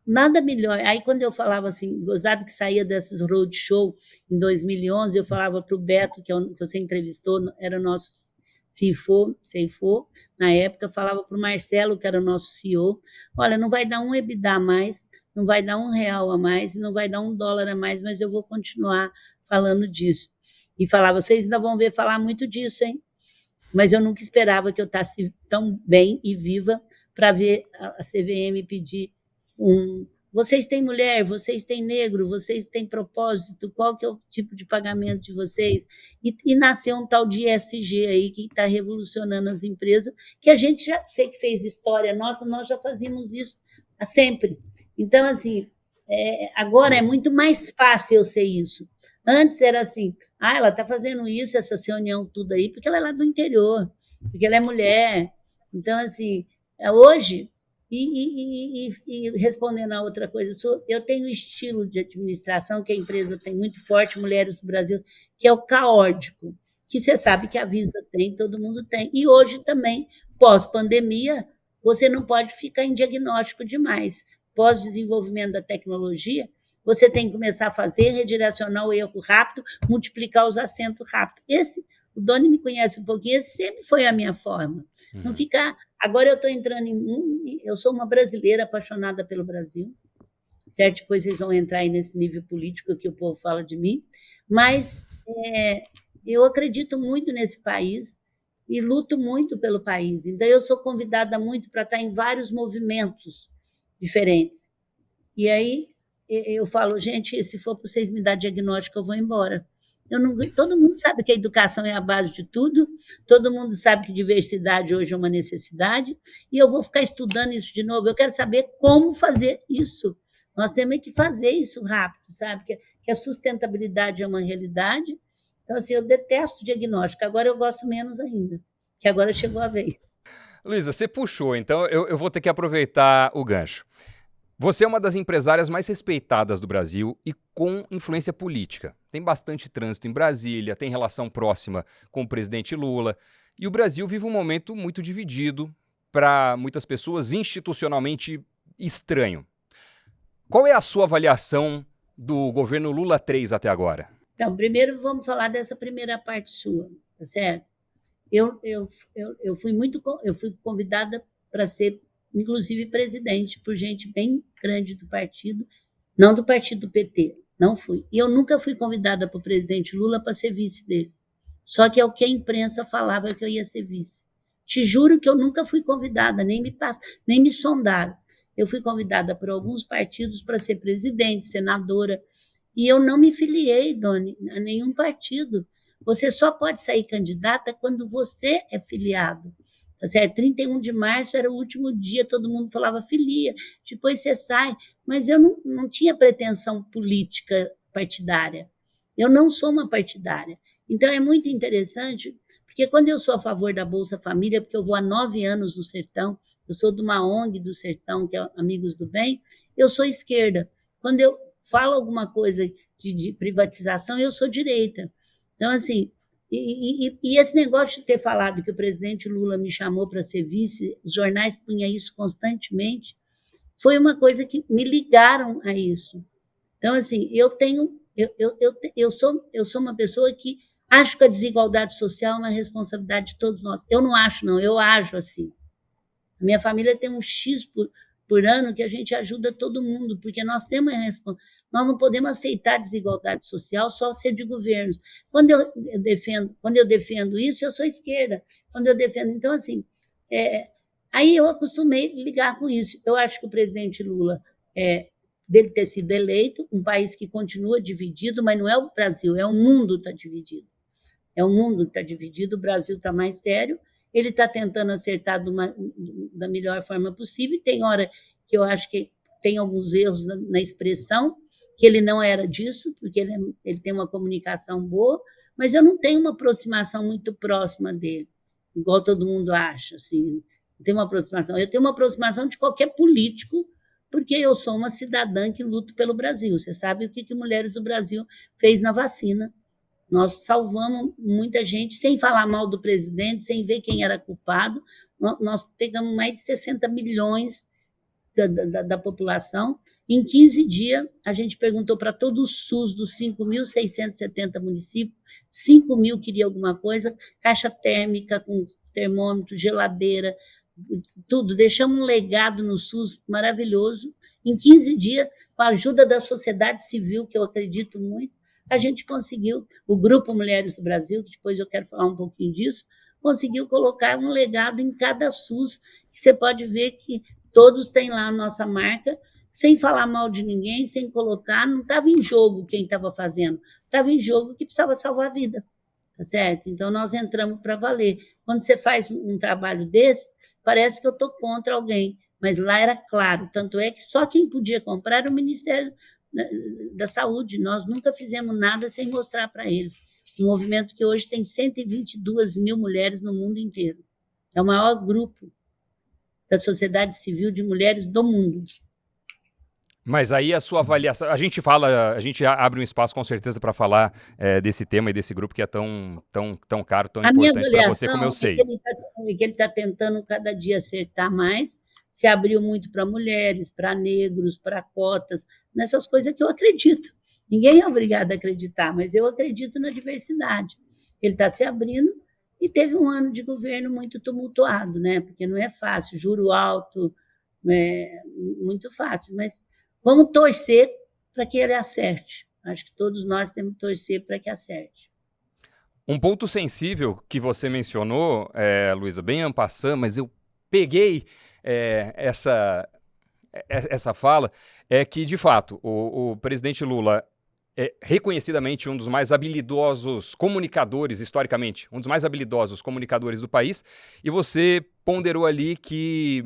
nada melhor. Aí, quando eu falava assim, gozado que saía desses roadshow em 2011, eu falava para o Beto, que você entrevistou, era o nosso CFO, na época, falava para o Marcelo, que era o nosso CEO: olha, não vai dar um EBITDA a mais, não vai dar R$1 a mais, não vai dar $1 a mais, mas eu vou continuar falando disso. E falava: vocês ainda vão ver falar muito disso, hein? Mas eu nunca esperava que eu estasse tão bem e viva para ver a CVM pedir vocês têm mulher, vocês têm negro, vocês têm propósito, qual que é o tipo de pagamento de vocês? E nasceu um tal de ESG aí que está revolucionando as empresas, que a gente já sei que fez história nossa, nós já fazíamos isso sempre. Então, assim, agora é muito mais fácil eu ser isso. Antes era assim: ela está fazendo isso, essa reunião tudo aí, porque ela é lá do interior, porque ela é mulher. Então, assim, hoje... E respondendo a outra coisa, eu tenho um estilo de administração que a empresa tem muito forte, Mulheres do Brasil, que é o caótico, que você sabe que a vida tem, todo mundo tem. E hoje também, pós-pandemia, você não pode ficar em diagnóstico demais. Pós-desenvolvimento da tecnologia, você tem que começar a fazer, redirecionar o erro rápido, multiplicar os acentos rápido. O Doni me conhece um pouquinho, esse sempre foi a minha forma. Não ficar... Agora eu estou entrando eu sou uma brasileira apaixonada pelo Brasil, certo? Depois vocês vão entrar aí nesse nível político que o povo fala de mim, mas eu acredito muito nesse país e luto muito pelo país. Então, eu sou convidada muito para estar em vários movimentos diferentes. E aí eu falo, gente, se for para vocês me dar diagnóstico, eu vou embora. Todo mundo sabe que a educação é a base de tudo, todo mundo sabe que diversidade hoje é uma necessidade, e eu vou ficar estudando isso de novo. Eu quero saber como fazer isso. Nós temos que fazer isso rápido, sabe? Que a sustentabilidade é uma realidade. Então, assim, eu detesto diagnóstico, agora eu gosto menos ainda, que agora chegou a vez. Luísa, você puxou, então eu vou ter que aproveitar o gancho. Você é uma das empresárias mais respeitadas do Brasil e com influência política. Tem bastante trânsito em Brasília, tem relação próxima com o presidente Lula. E o Brasil vive um momento muito dividido, para muitas pessoas institucionalmente estranho. Qual é a sua avaliação do governo Lula 3 até agora? Então, primeiro vamos falar dessa primeira parte sua, tá certo? Eu fui convidada para ser, inclusive, presidente por gente bem grande do partido, não do partido PT, não fui. E eu nunca fui convidada para o presidente Lula para ser vice dele. Só que é o que a imprensa falava que eu ia ser vice. Te juro que eu nunca fui convidada, nem me sondaram. Eu fui convidada por alguns partidos para ser presidente, senadora, e eu não me filiei, Doni, a nenhum partido. Você só pode sair candidata quando você é filiado. Tá certo? 31 de março era o último dia, todo mundo falava filia, depois você sai. Mas eu não tinha pretensão política partidária. Eu não sou uma partidária. Então, é muito interessante, porque quando eu sou a favor da Bolsa Família, porque eu vou há 9 anos no Sertão, eu sou de uma ONG do Sertão, que é Amigos do Bem, eu sou esquerda. Quando eu falo alguma coisa de privatização, eu sou direita. Então, assim, e esse negócio de ter falado que o presidente Lula me chamou para ser vice, os jornais punham isso constantemente, foi uma coisa que me ligaram a isso. Então, assim, eu sou uma pessoa que acho que a desigualdade social é uma responsabilidade de todos nós. Eu não acho, não, eu ajo assim. A minha família tem um X por ano que a gente ajuda todo mundo, porque nós temos a responsabilidade. Nós não podemos aceitar desigualdade social só ser de governos. Quando eu defendo isso, eu sou esquerda. Quando eu defendo, então, assim, aí eu acostumei a ligar com isso. Eu acho que o presidente Lula, dele ter sido eleito, um país que continua dividido, mas não é o Brasil, é o mundo que está dividido. É o mundo que está dividido, o Brasil está mais sério, ele está tentando acertar da melhor forma possível, e tem hora que eu acho que tem alguns erros na expressão, que ele não era disso, porque ele tem uma comunicação boa, mas eu não tenho uma aproximação muito próxima dele, igual todo mundo acha, assim, não tem uma aproximação. Eu tenho uma aproximação de qualquer político, porque eu sou uma cidadã que luto pelo Brasil. Você sabe o que Mulheres do Brasil fez na vacina. Nós salvamos muita gente sem falar mal do presidente, sem ver quem era culpado. Nós pegamos mais de 60 milhões da população. Em 15 dias, a gente perguntou para todo o SUS dos 5.670 municípios, 5 mil queria alguma coisa, caixa térmica com termômetro, geladeira, tudo. Deixamos um legado no SUS maravilhoso. Em 15 dias, com a ajuda da sociedade civil, que eu acredito muito, a gente conseguiu, o Grupo Mulheres do Brasil, que depois eu quero falar um pouquinho disso, conseguiu colocar um legado em cada SUS, que você pode ver que todos têm lá a nossa marca, sem falar mal de ninguém, sem colocar, não estava em jogo quem estava fazendo, estava em jogo que precisava salvar a vida, tá certo? Então, nós entramos para valer. Quando você faz um trabalho desse, parece que eu estou contra alguém, mas lá era claro, tanto é que só quem podia comprar era o Ministério da Saúde. Nós nunca fizemos nada sem mostrar para eles. Um movimento que hoje tem 122 mil mulheres no mundo inteiro. É o maior grupo da sociedade civil de mulheres do mundo. Mas aí a sua avaliação, a gente abre um espaço com certeza para falar desse tema e desse grupo que é tão caro, tão importante para você, como eu sei. Que ele está tentando cada dia acertar mais, se abriu muito para mulheres, para negros, para cotas, nessas coisas que eu acredito. Ninguém é obrigado a acreditar, mas eu acredito na diversidade. Ele está se abrindo e teve um ano de governo muito tumultuado, né? Porque não é fácil, juro alto, muito fácil, mas vamos torcer para que ele acerte. Acho que todos nós temos que torcer para que acerte. Um ponto sensível que você mencionou, Luísa, bem en passant, mas eu peguei essa fala, é que, de fato, o presidente Lula é reconhecidamente um dos mais habilidosos comunicadores, historicamente, um dos mais habilidosos comunicadores do país, e você ponderou ali que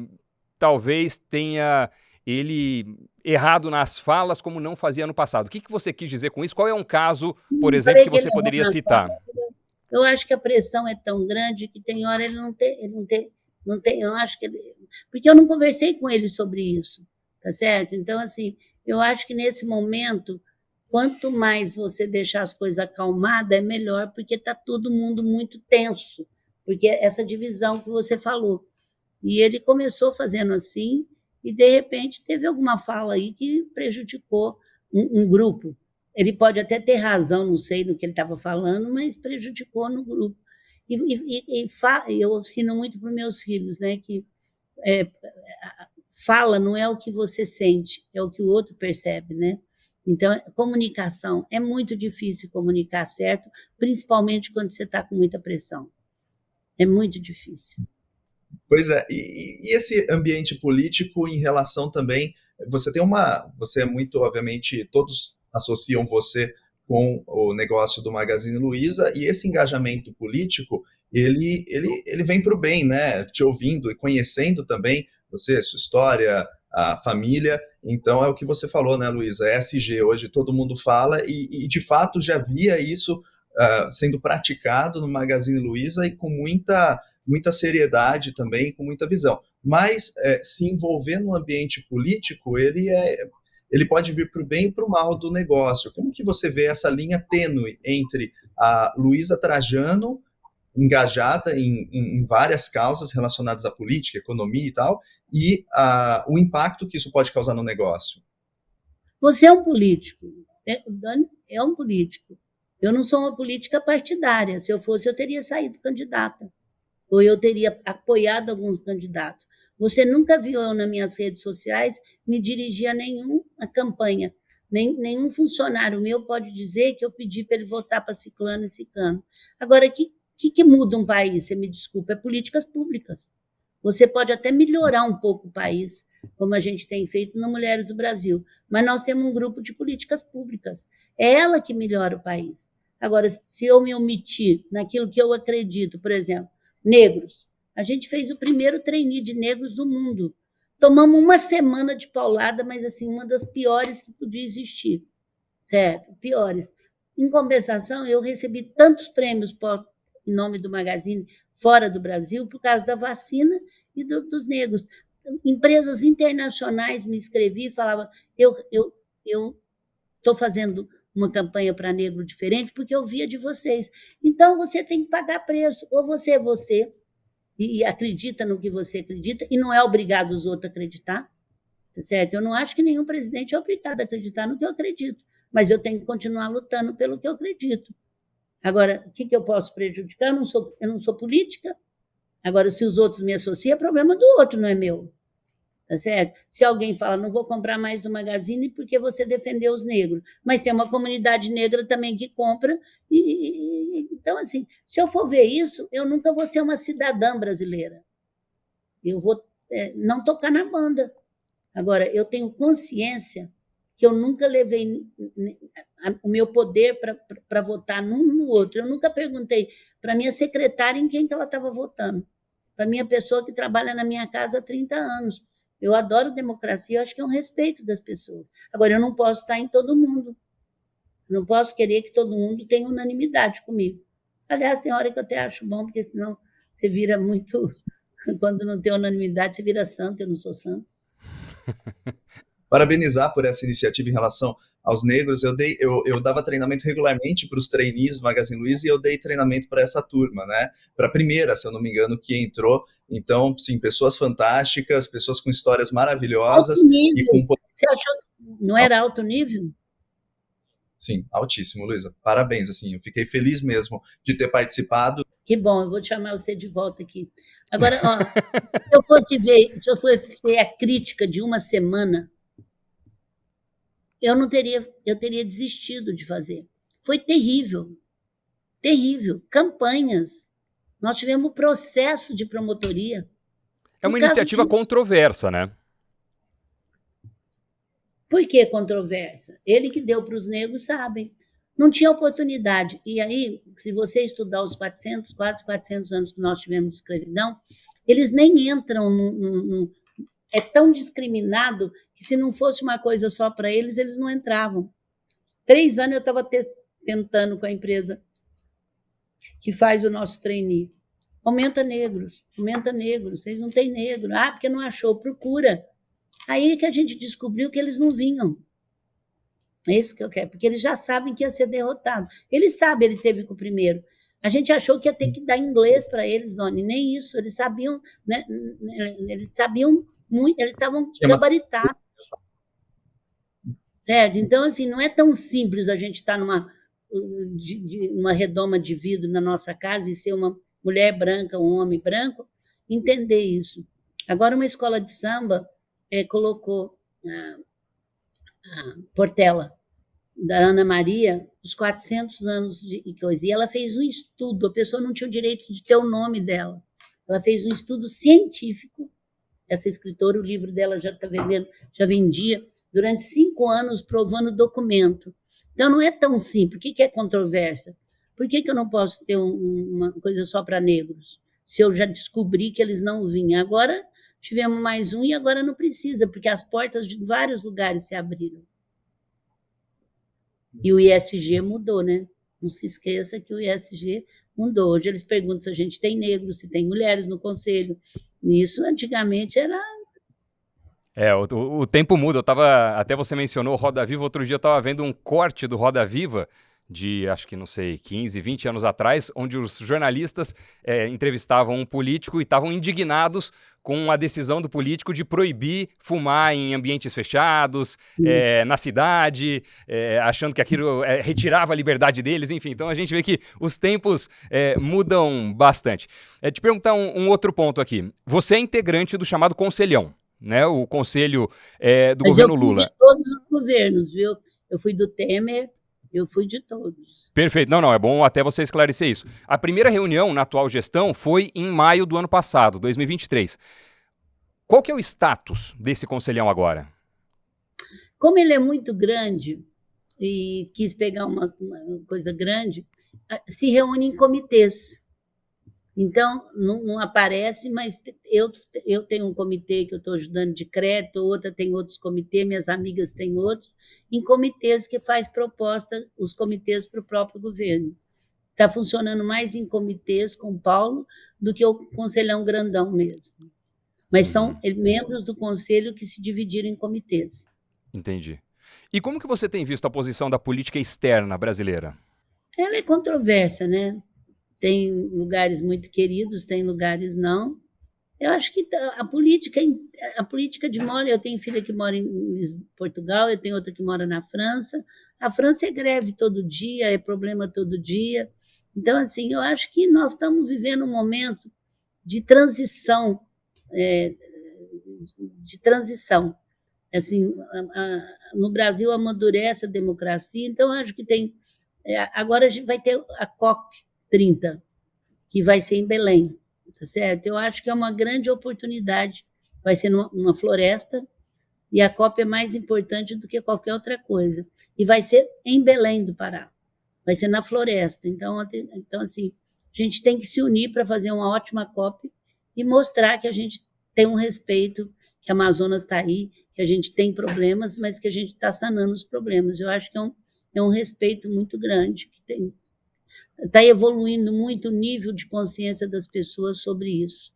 talvez tenha ele errado nas falas como não fazia no passado. O que você quis dizer com isso? Qual é um caso, por Não exemplo, falei que que ele você errou poderia nas citar? Eu acho que a pressão é tão grande que tem hora ele não tem, eu acho que porque eu não conversei com ele sobre isso, tá certo? Então, assim, eu acho que nesse momento, quanto mais você deixar as coisas acalmadas, é melhor, porque está todo mundo muito tenso, porque essa divisão que você falou. E ele começou fazendo assim, e de repente teve alguma fala aí que prejudicou um grupo. Ele pode até ter razão, não sei do que ele estava falando, mas prejudicou no grupo. Eu ensino muito para os meus filhos, né, que é, fala não é o que você sente, é o que o outro percebe, né? Então, comunicação é muito difícil comunicar certo, principalmente quando você está com muita pressão. É muito difícil. Pois é, e esse ambiente político em relação também, você é muito, obviamente, todos associam você com o negócio do Magazine Luiza, e esse engajamento político, ele vem para o bem, né? Te ouvindo e conhecendo também você, sua história, a família, então é o que você falou, né, Luiza? ESG, hoje todo mundo fala, e de fato já via isso sendo praticado no Magazine Luiza e com muita seriedade também, com muita visão. Mas se envolver no ambiente político, ele pode vir para o bem e para o mal do negócio. Como que você vê essa linha tênue entre a Luiza Trajano, engajada em várias causas relacionadas à política, economia e tal, e o impacto que isso pode causar no negócio? Você é um político. O Dani é um político. Eu não sou uma política partidária. Se eu fosse, eu teria saído candidata. Ou eu teria apoiado alguns candidatos. Você nunca viu eu nas minhas redes sociais me dirigir a nenhuma campanha. Nenhum funcionário meu pode dizer que eu pedi para ele votar para ciclano e ciclano. Agora, o que muda um país? Você me desculpa, é políticas públicas. Você pode até melhorar um pouco o país, como a gente tem feito no Mulheres do Brasil, mas nós temos um grupo de políticas públicas. É ela que melhora o país. Agora, se eu me omitir naquilo que eu acredito, por exemplo, negros. A gente fez o primeiro trainee de negros do mundo. Tomamos uma semana de paulada, mas assim, uma das piores que podia existir. Certo? Piores. Em compensação, eu recebi tantos prêmios em nome do Magazine fora do Brasil por causa da vacina e dos negros. Empresas internacionais me escreviam e falavam, eu estou fazendo uma campanha para negro diferente porque eu via de vocês. Então, você tem que pagar preço. Ou você é você e acredita no que você acredita e não é obrigado os outros a acreditar, tá certo? Eu não acho que nenhum presidente é obrigado a acreditar no que eu acredito, mas eu tenho que continuar lutando pelo que eu acredito. Agora, o que eu posso prejudicar? Eu não sou política. Agora, se os outros me associam, é problema do outro, não é meu. Tá certo? Se alguém fala, não vou comprar mais do Magazine porque você defendeu os negros, mas tem uma comunidade negra também que compra, então, assim, se eu for ver isso, eu nunca vou ser uma cidadã brasileira. Eu vou não tocar na banda. Agora, eu tenho consciência que eu nunca levei o meu poder para votar num no outro. Eu nunca perguntei para minha secretária em quem que ela estava votando, para minha pessoa que trabalha na minha casa há 30 anos. Eu adoro democracia, eu acho que é um respeito das pessoas. Agora, eu não posso estar em todo mundo. Não posso querer que todo mundo tenha unanimidade comigo. Aliás, tem hora que eu até acho bom, porque senão você vira muito... Quando não tem unanimidade, você vira santo, eu não sou santo. Parabenizar por essa iniciativa em relação aos negros. Eu dava treinamento regularmente para os trainees do Magazine Luiza e eu dei treinamento para essa turma, né? Para a primeira, se eu não me engano, que entrou. Então, sim, pessoas fantásticas, pessoas com histórias maravilhosas. Alto nível. E com... Você achou que não era alto nível? Sim, altíssimo, Luiza. Parabéns, assim, eu fiquei feliz mesmo de ter participado. Que bom, eu vou chamar você de volta aqui. Agora, ó, se eu fosse ver a crítica de uma semana, eu teria desistido de fazer. Foi terrível. terrível. Campanhas. Nós tivemos processo de promotoria. É uma iniciativa controversa, né? Por que controversa? Ele que deu para os negros sabem. Não tinha oportunidade. E aí, se você estudar os quase 400 anos que nós tivemos de escravidão, eles nem entram é tão discriminado que se não fosse uma coisa só para eles, eles não entravam. 3 anos eu estava tentando com a empresa que faz o nosso trainee. Aumenta negros, vocês não têm negro. Ah, porque não achou, procura. Aí que a gente descobriu que eles não vinham. É isso que eu quero, porque eles já sabem que ia ser derrotado. Ele sabe, ele teve com o primeiro. A gente achou que ia ter que dar inglês para eles, Doni, nem isso. Eles sabiam, né? Eles sabiam muito, eles estavam gabaritados. Certo? Então, assim, não é tão simples a gente estar numa redoma de vidro na nossa casa e ser uma mulher branca, um homem branco, entender isso. Agora, uma escola de samba colocou a Portela, da Ana Maria, os 400 anos de coisa. E ela fez um estudo, a pessoa não tinha o direito de ter o nome dela. Ela fez um estudo científico, essa escritora, o livro dela já está vendendo, já vendia, durante 5 anos provando documento. Então, não é tão simples. O que é controvérsia? Por que eu não posso ter uma coisa só para negros? Se eu já descobri que eles não vinham. Agora tivemos mais um e agora não precisa, porque as portas de vários lugares se abriram. E o ISG mudou, né? Não se esqueça que o ISG mudou. Hoje eles perguntam se a gente tem negros, se tem mulheres no conselho. Isso antigamente era... O tempo muda. Até você mencionou o Roda Viva, outro dia eu estava vendo um corte do Roda Viva de, acho que, não sei, 15, 20 anos atrás, onde os jornalistas entrevistavam um político e estavam indignados com a decisão do político de proibir fumar em ambientes fechados, na cidade, achando que aquilo retirava a liberdade deles, enfim. Então a gente vê que os tempos mudam bastante. Te perguntar um outro ponto aqui. Você é integrante do chamado Conselhão, né? O conselho do governo Lula. Eu fui de todos os governos, viu? Eu fui do Temer, eu fui de todos. Perfeito. Não, é bom até você esclarecer isso. A primeira reunião na atual gestão foi em maio do ano passado, 2023. Qual que é o status desse conselhão agora? Como ele é muito grande e quis pegar uma coisa grande, se reúne em comitês. Então, não aparece, mas eu tenho um comitê que eu estou ajudando de crédito, outra tem outros comitês, minhas amigas têm outros, em comitês que faz proposta, os comitês para o próprio governo. Está funcionando mais em comitês com o Paulo do que o conselhão grandão mesmo. Mas são membros do conselho que se dividiram em comitês. Entendi. E como que você tem visto a posição da política externa brasileira? Ela é controversa, né? Tem lugares muito queridos, tem lugares não. Eu acho que a política de mora, eu tenho filha que mora em Portugal, eu tenho outra que mora na França. A França é greve todo dia, é problema todo dia. Então, assim, eu acho que nós estamos vivendo um momento de transição, Assim, no Brasil amadurece a democracia, então eu acho que tem... agora a gente vai ter a COP30, que vai ser em Belém, tá certo? Eu acho que é uma grande oportunidade, vai ser numa floresta, e a COP é mais importante do que qualquer outra coisa. E vai ser em Belém do Pará, vai ser na floresta. Então assim, a gente tem que se unir para fazer uma ótima COP e mostrar que a gente tem um respeito, que a Amazonas está aí, que a gente tem problemas, mas que a gente está sanando os problemas. Eu acho que é um respeito muito grande, que está evoluindo muito o nível de consciência das pessoas sobre isso.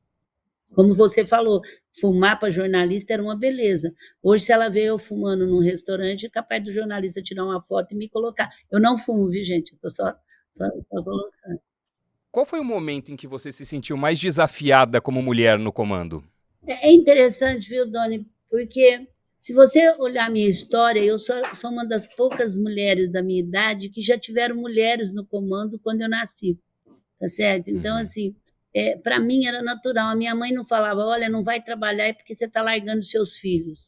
Como você falou, fumar para jornalista era uma beleza. Hoje, se ela vê eu fumando num restaurante, é capaz do jornalista tirar uma foto e me colocar. Eu não fumo, viu, gente? Eu estou só colocando. Qual foi o momento em que você se sentiu mais desafiada como mulher no comando? É interessante, viu, Doni? Porque se você olhar a minha história, eu sou uma das poucas mulheres da minha idade que já tiveram mulheres no comando quando eu nasci, tá certo? Então, assim, para mim era natural. A minha mãe não falava, olha, não vai trabalhar é porque você está largando seus filhos.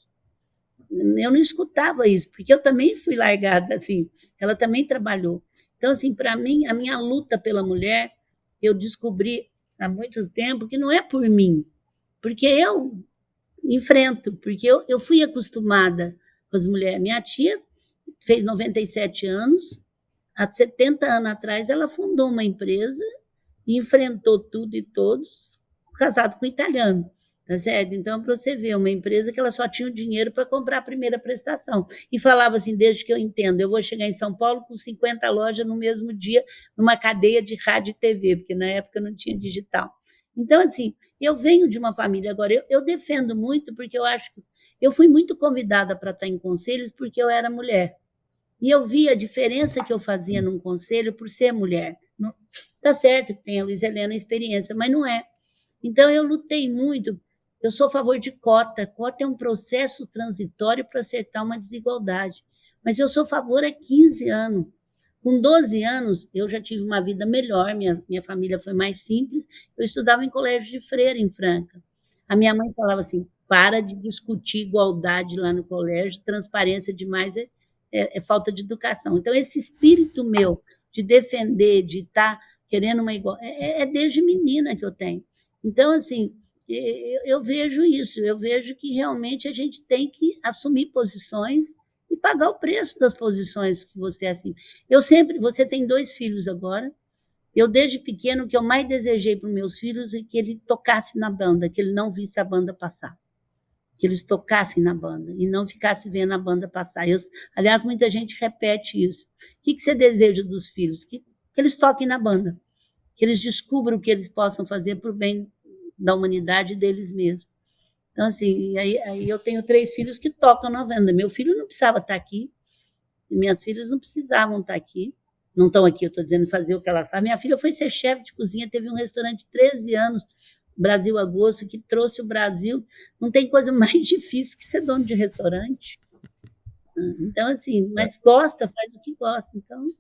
Eu não escutava isso, porque eu também fui largada, assim, ela também trabalhou. Então, assim, para mim, a minha luta pela mulher, eu descobri há muito tempo que não é por mim, porque eu enfrento, porque eu fui acostumada com as mulheres. Minha tia fez 97 anos, há 70 anos atrás ela fundou uma empresa e enfrentou tudo e todos, casado com um italiano. Tá certo? Então, para você ver, uma empresa que ela só tinha o dinheiro para comprar a primeira prestação. E falava assim, desde que eu entendo, eu vou chegar em São Paulo com 50 lojas no mesmo dia, numa cadeia de rádio e TV, porque na época não tinha digital. Então, assim, eu venho de uma família, agora, eu defendo muito, porque eu acho que eu fui muito convidada para estar em conselhos porque eu era mulher. E eu vi a diferença que eu fazia num conselho por ser mulher. Está certo que tem a Luiz Helena a experiência, mas não é. Então, eu lutei muito. Eu sou a favor de cota. Cota é um processo transitório para acertar uma desigualdade. Mas eu sou a favor há 15 anos. Com 12 anos, eu já tive uma vida melhor, minha família foi mais simples. Eu estudava em colégio de freira, em Franca. A minha mãe falava assim, para de discutir igualdade lá no colégio, transparência demais é falta de educação. Então, esse espírito meu de defender, de estar querendo uma igualdade, é desde menina que eu tenho. Então, assim, eu vejo isso, eu vejo que realmente a gente tem que assumir posições e pagar o preço das posições que você assim. Você tem 2 filhos agora. Eu desde pequeno o que eu mais desejei para os meus filhos é que ele tocasse na banda, que ele não visse a banda passar, que eles tocassem na banda e não ficasse vendo a banda passar. Aliás, muita gente repete isso. O que você deseja dos filhos? Que eles toquem na banda, que eles descubram o que eles possam fazer para o bem da humanidade e deles mesmos. Então, assim, aí eu tenho 3 filhos que tocam na banda. Meu filho não precisava estar aqui, minhas filhas não precisavam estar aqui, não estão aqui, eu estou dizendo fazer o que ela sabe. Minha filha foi ser chefe de cozinha, teve um restaurante 13 anos, Brasil a Gosto, que trouxe o Brasil. Não tem coisa mais difícil que ser dono de restaurante. Então, assim, mas gosta, faz o que gosta. Então,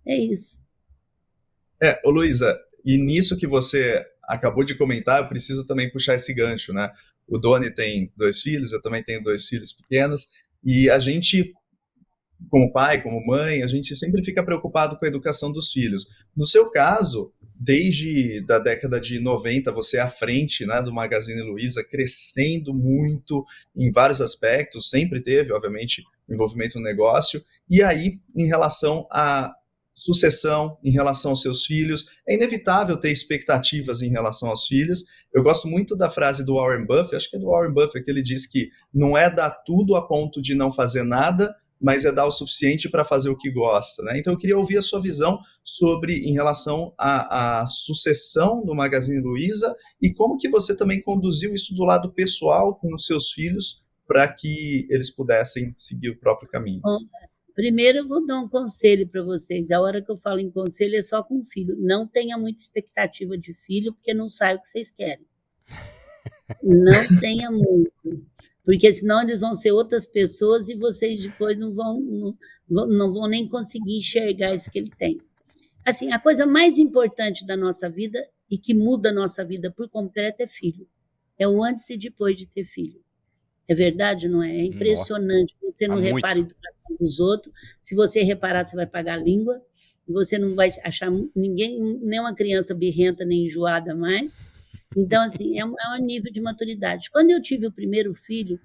é isso. Ô Luísa, e nisso que você acabou de comentar, eu preciso também puxar esse gancho, né? O Doni tem 2 filhos, eu também tenho 2 filhos pequenos, e a gente, como pai, como mãe, a gente sempre fica preocupado com a educação dos filhos. No seu caso, desde da década de 90, você é à frente, né, do Magazine Luiza, crescendo muito em vários aspectos, sempre teve, obviamente, envolvimento no negócio. E aí, em relação à sucessão, em relação aos seus filhos, é inevitável ter expectativas em relação aos filhos. Eu gosto muito da frase do Warren Buffett, acho que é do Warren Buffett, que ele diz que não é dar tudo a ponto de não fazer nada, mas é dar o suficiente para fazer o que gosta, né? Então eu queria ouvir a sua visão sobre, em relação à sucessão do Magazine Luiza e como que você também conduziu isso do lado pessoal com os seus filhos para que eles pudessem seguir o próprio caminho. Bom, primeiro eu vou dar um conselho para vocês. A hora que eu falo em conselho é só com filho. Não tenha muita expectativa de filho, porque não sai o que vocês querem. Não tenha muito, porque senão eles vão ser outras pessoas e vocês depois não vão nem conseguir enxergar isso que ele tem. Assim, a coisa mais importante da nossa vida e que muda a nossa vida por completo é filho. É o antes e depois de ter filho. É verdade, não é? É impressionante. Você não repara a educação dos outros. Se você reparar, você vai pagar a língua. Você não vai achar ninguém, nem uma criança birrenta, nem enjoada mais. Então, assim, é um nível de maturidade. Quando eu tive o primeiro filho,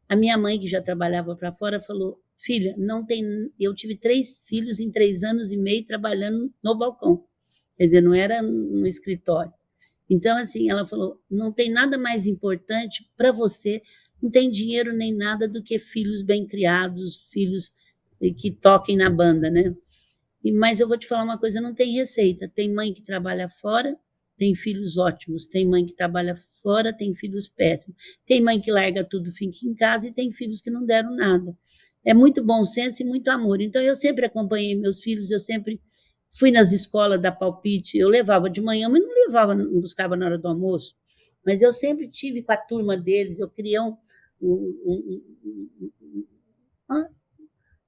a minha mãe, que já trabalhava para fora, falou, filha, não tem... Eu tive 3 filhos em 3 anos e meio trabalhando no balcão. Quer dizer, não era no escritório. Então, assim, ela falou, não tem nada mais importante para você, não tem dinheiro nem nada do que filhos bem criados, filhos que toquem na banda, né? Mas eu vou te falar uma coisa, não tem receita. Tem mãe que trabalha fora, tem filhos ótimos, tem mãe que trabalha fora, tem filhos péssimos, tem mãe que larga tudo, fica em casa e tem filhos que não deram nada. É muito bom senso e muito amor. Então, eu sempre acompanhei meus filhos, eu sempre fui nas escolas dar palpite, eu levava de manhã, mas não buscava na hora do almoço, mas eu sempre tive com a turma deles, eu criei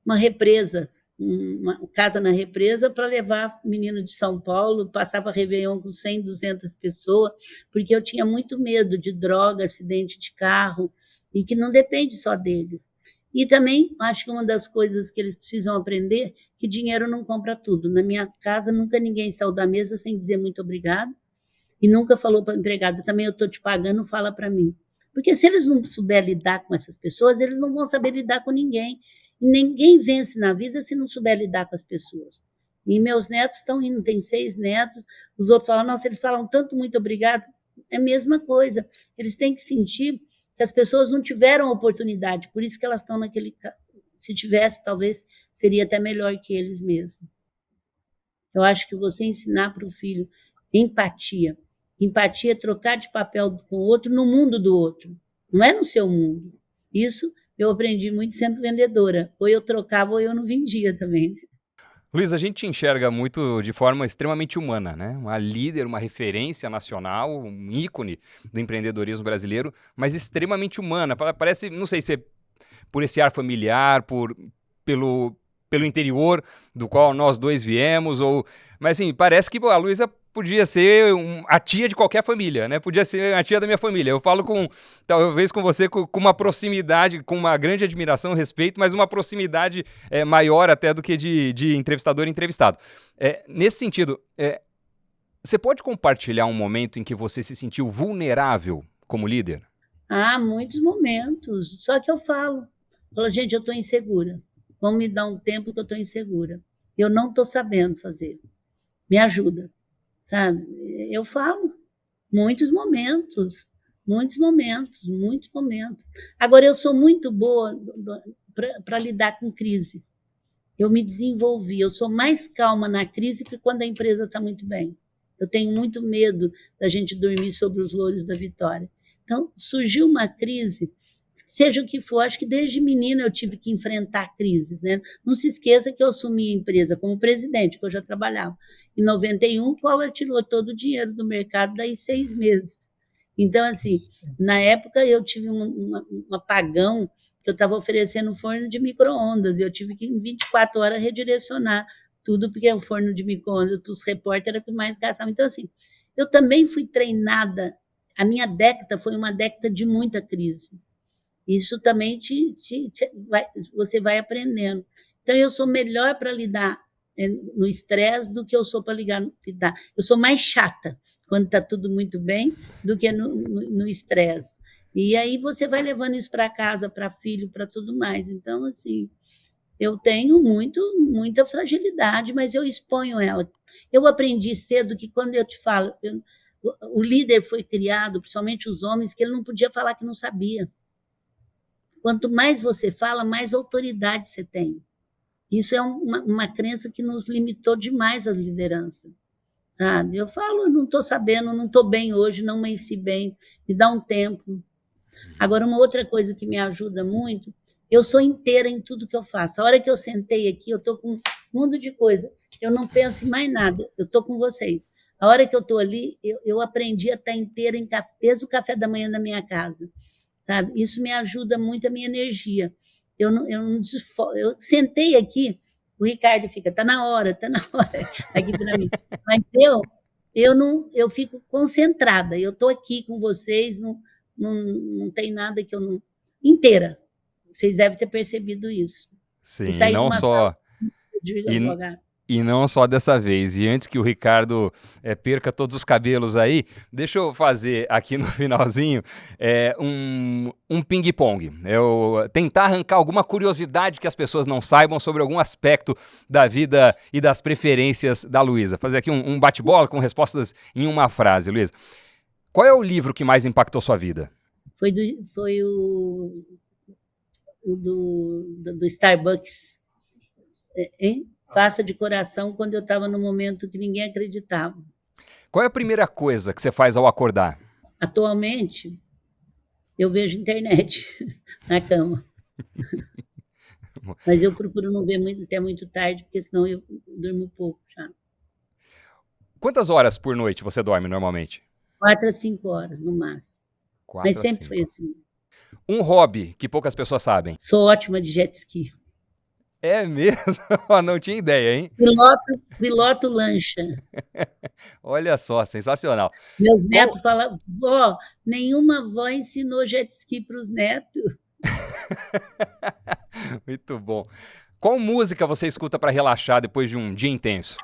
uma represa, uma casa na represa para levar menino de São Paulo, passava Réveillon com 100, 200 pessoas, porque eu tinha muito medo de droga, acidente de carro, e que não depende só deles. E também acho que uma das coisas que eles precisam aprender, que dinheiro não compra tudo. Na minha casa, nunca ninguém saiu da mesa sem dizer muito obrigado, e nunca falou para a empregada, também eu estou te pagando, fala para mim. Porque se eles não souberem lidar com essas pessoas, eles não vão saber lidar com ninguém. E ninguém vence na vida se não souber lidar com as pessoas. E meus netos estão indo, tem 6 netos, os outros falam, nossa, eles falam tanto muito obrigado. É a mesma coisa. Eles têm que sentir que as pessoas não tiveram oportunidade, por isso que elas estão naquele... Se tivesse, talvez, seria até melhor que eles mesmos. Eu acho que você ensinar para o filho empatia. Empatia é trocar de papel com o outro no mundo do outro, não é no seu mundo. Isso eu aprendi muito sendo vendedora. Ou eu trocava ou eu não vendia também. Luiz, a gente te enxerga muito de forma extremamente humana, né? Uma líder, uma referência nacional, um ícone do empreendedorismo brasileiro, mas extremamente humana. Parece, não sei se é por esse ar familiar, pelo interior do qual nós dois viemos, mas assim, parece que a Luísa podia ser a tia de qualquer família, né? Podia ser a tia da minha família. Eu falo talvez com você com uma proximidade, com uma grande admiração, respeito, mas uma proximidade maior até do que de entrevistador e entrevistado. Nesse sentido, você pode compartilhar um momento em que você se sentiu vulnerável como líder? Muitos momentos. Só que eu falo, gente, eu estou insegura. Vamos me dar um tempo que eu estou insegura. Eu não estou sabendo fazer. Me ajuda, sabe? Eu falo. Muitos momentos. Agora, eu sou muito boa para lidar com crise. Eu me desenvolvi. Eu sou mais calma na crise que quando a empresa está muito bem. Eu tenho muito medo da gente dormir sobre os louros da vitória. Então, surgiu uma crise, seja o que for, acho que desde menina eu tive que enfrentar crises, né? Não se esqueça que eu assumi a empresa como presidente, que eu já trabalhava. Em 91, o Collor tirou todo o dinheiro do mercado daí 6 meses. Então, assim, na época eu tive um apagão, que eu estava oferecendo um forno de micro-ondas, e eu tive que, em 24 horas, redirecionar tudo, porque o forno de micro-ondas para os repórteres era o que mais gastava. Então, assim, eu também fui treinada. A minha década foi uma década de muita crise. Isso também você vai aprendendo. Então, eu sou melhor para lidar no estresse do que eu sou para lidar. Eu sou mais chata quando está tudo muito bem do que no estresse. E aí você vai levando isso para casa, para filho, para tudo mais. Então, assim, eu tenho muita fragilidade, mas eu exponho ela. Eu aprendi cedo que quando eu te falo... O líder foi criado, principalmente os homens, que ele não podia falar que não sabia. Quanto mais você fala, mais autoridade você tem. Isso é uma crença que nos limitou demais as lideranças. Sabe? Eu falo, eu não estou sabendo, não estou bem hoje, não amanheci bem, me dá um tempo. Agora, uma outra coisa que me ajuda muito, eu sou inteira em tudo que eu faço. A hora que eu sentei aqui, eu estou com um mundo de coisa. Eu não penso em mais nada, eu estou com vocês. A hora que eu estou ali, eu aprendi a estar inteira desde o café da manhã da minha casa, sabe? Isso me ajuda muito a minha energia. Eu sentei aqui, o Ricardo fica, tá na hora, aqui para mim. Mas eu fico concentrada, eu estou aqui com vocês, não tem nada que eu não... Inteira. Vocês devem ter percebido isso. Sim, e não só... E não só dessa vez. E antes que o Ricardo perca todos os cabelos aí, deixa eu fazer aqui no finalzinho um ping-pong. Eu tentar arrancar alguma curiosidade que as pessoas não saibam sobre algum aspecto da vida e das preferências da Luísa. Fazer aqui um bate-bola com respostas em uma frase, Luísa. Qual é o livro que mais impactou sua vida? Foi o do Starbucks. Hein? Faça de coração, quando eu estava no momento que ninguém acreditava. Qual é a primeira coisa que você faz ao acordar? Atualmente, eu vejo internet na cama. Mas eu procuro não ver até muito tarde, porque senão eu durmo pouco já. Quantas horas por noite você dorme normalmente? 4 a 5 horas, no máximo. Mas sempre foi assim. Um hobby que poucas pessoas sabem. Sou ótima de jet ski. É mesmo? Não tinha ideia, hein? Piloto lancha. Olha só, sensacional. Meus netos falam, vó, nenhuma avó ensinou jet ski para os netos. Muito bom. Qual música você escuta para relaxar depois de um dia intenso?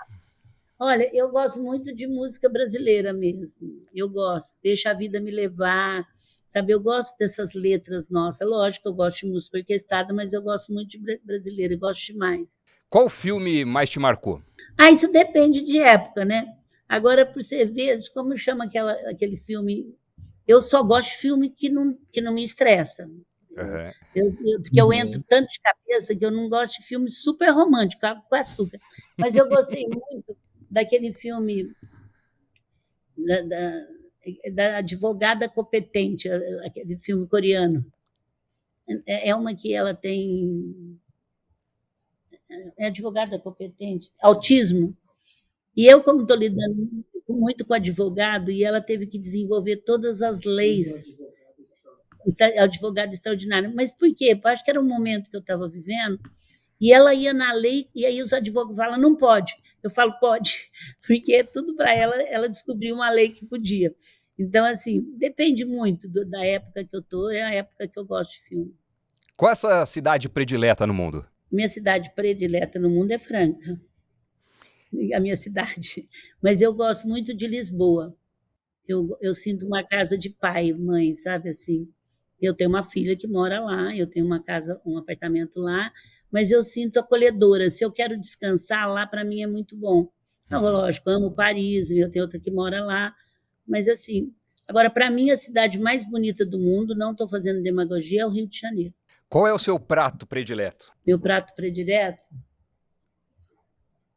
Olha, eu gosto muito de música brasileira mesmo. Eu gosto, deixa a vida me levar, sabe? Eu gosto dessas letras nossas. Lógico que eu gosto de música orquestrada, mas eu gosto muito de brasileira, eu gosto demais. Qual filme mais te marcou? Isso depende de época, né? Agora, por você ver, como chama aquele filme? Eu só gosto de filme que não me estressa. Uhum. Porque eu entro tanto de cabeça que eu não gosto de filme super romântico, água com açúcar. Mas eu gostei muito daquele filme da, da, da advogada competente, aquele filme coreano. É uma que ela tem. É advogada competente, autismo. E eu, como estou lidando muito com advogado, e ela teve que desenvolver todas as leis, advogada extraordinária. Mas por quê? Eu acho que era um momento que eu estava vivendo, e ela ia na lei, e aí os advogados falam, não pode. Eu falo, pode, porque tudo para ela descobriu uma lei que podia. Então, assim, depende muito da época que eu estou, é a época que eu gosto de filme. Qual é a sua cidade predileta no mundo? Minha cidade predileta no mundo é Franca, a minha cidade. Mas eu gosto muito de Lisboa. Eu sinto uma casa de pai, mãe, sabe assim? Eu tenho uma filha que mora lá, eu tenho uma casa, um apartamento lá, mas eu sinto acolhedora. Se eu quero descansar lá, para mim é muito bom. Lógico, amo Paris, eu tenho outra que mora lá, mas assim, agora para mim a cidade mais bonita do mundo, não estou fazendo demagogia, é o Rio de Janeiro. Qual é o seu prato predileto? Meu prato predileto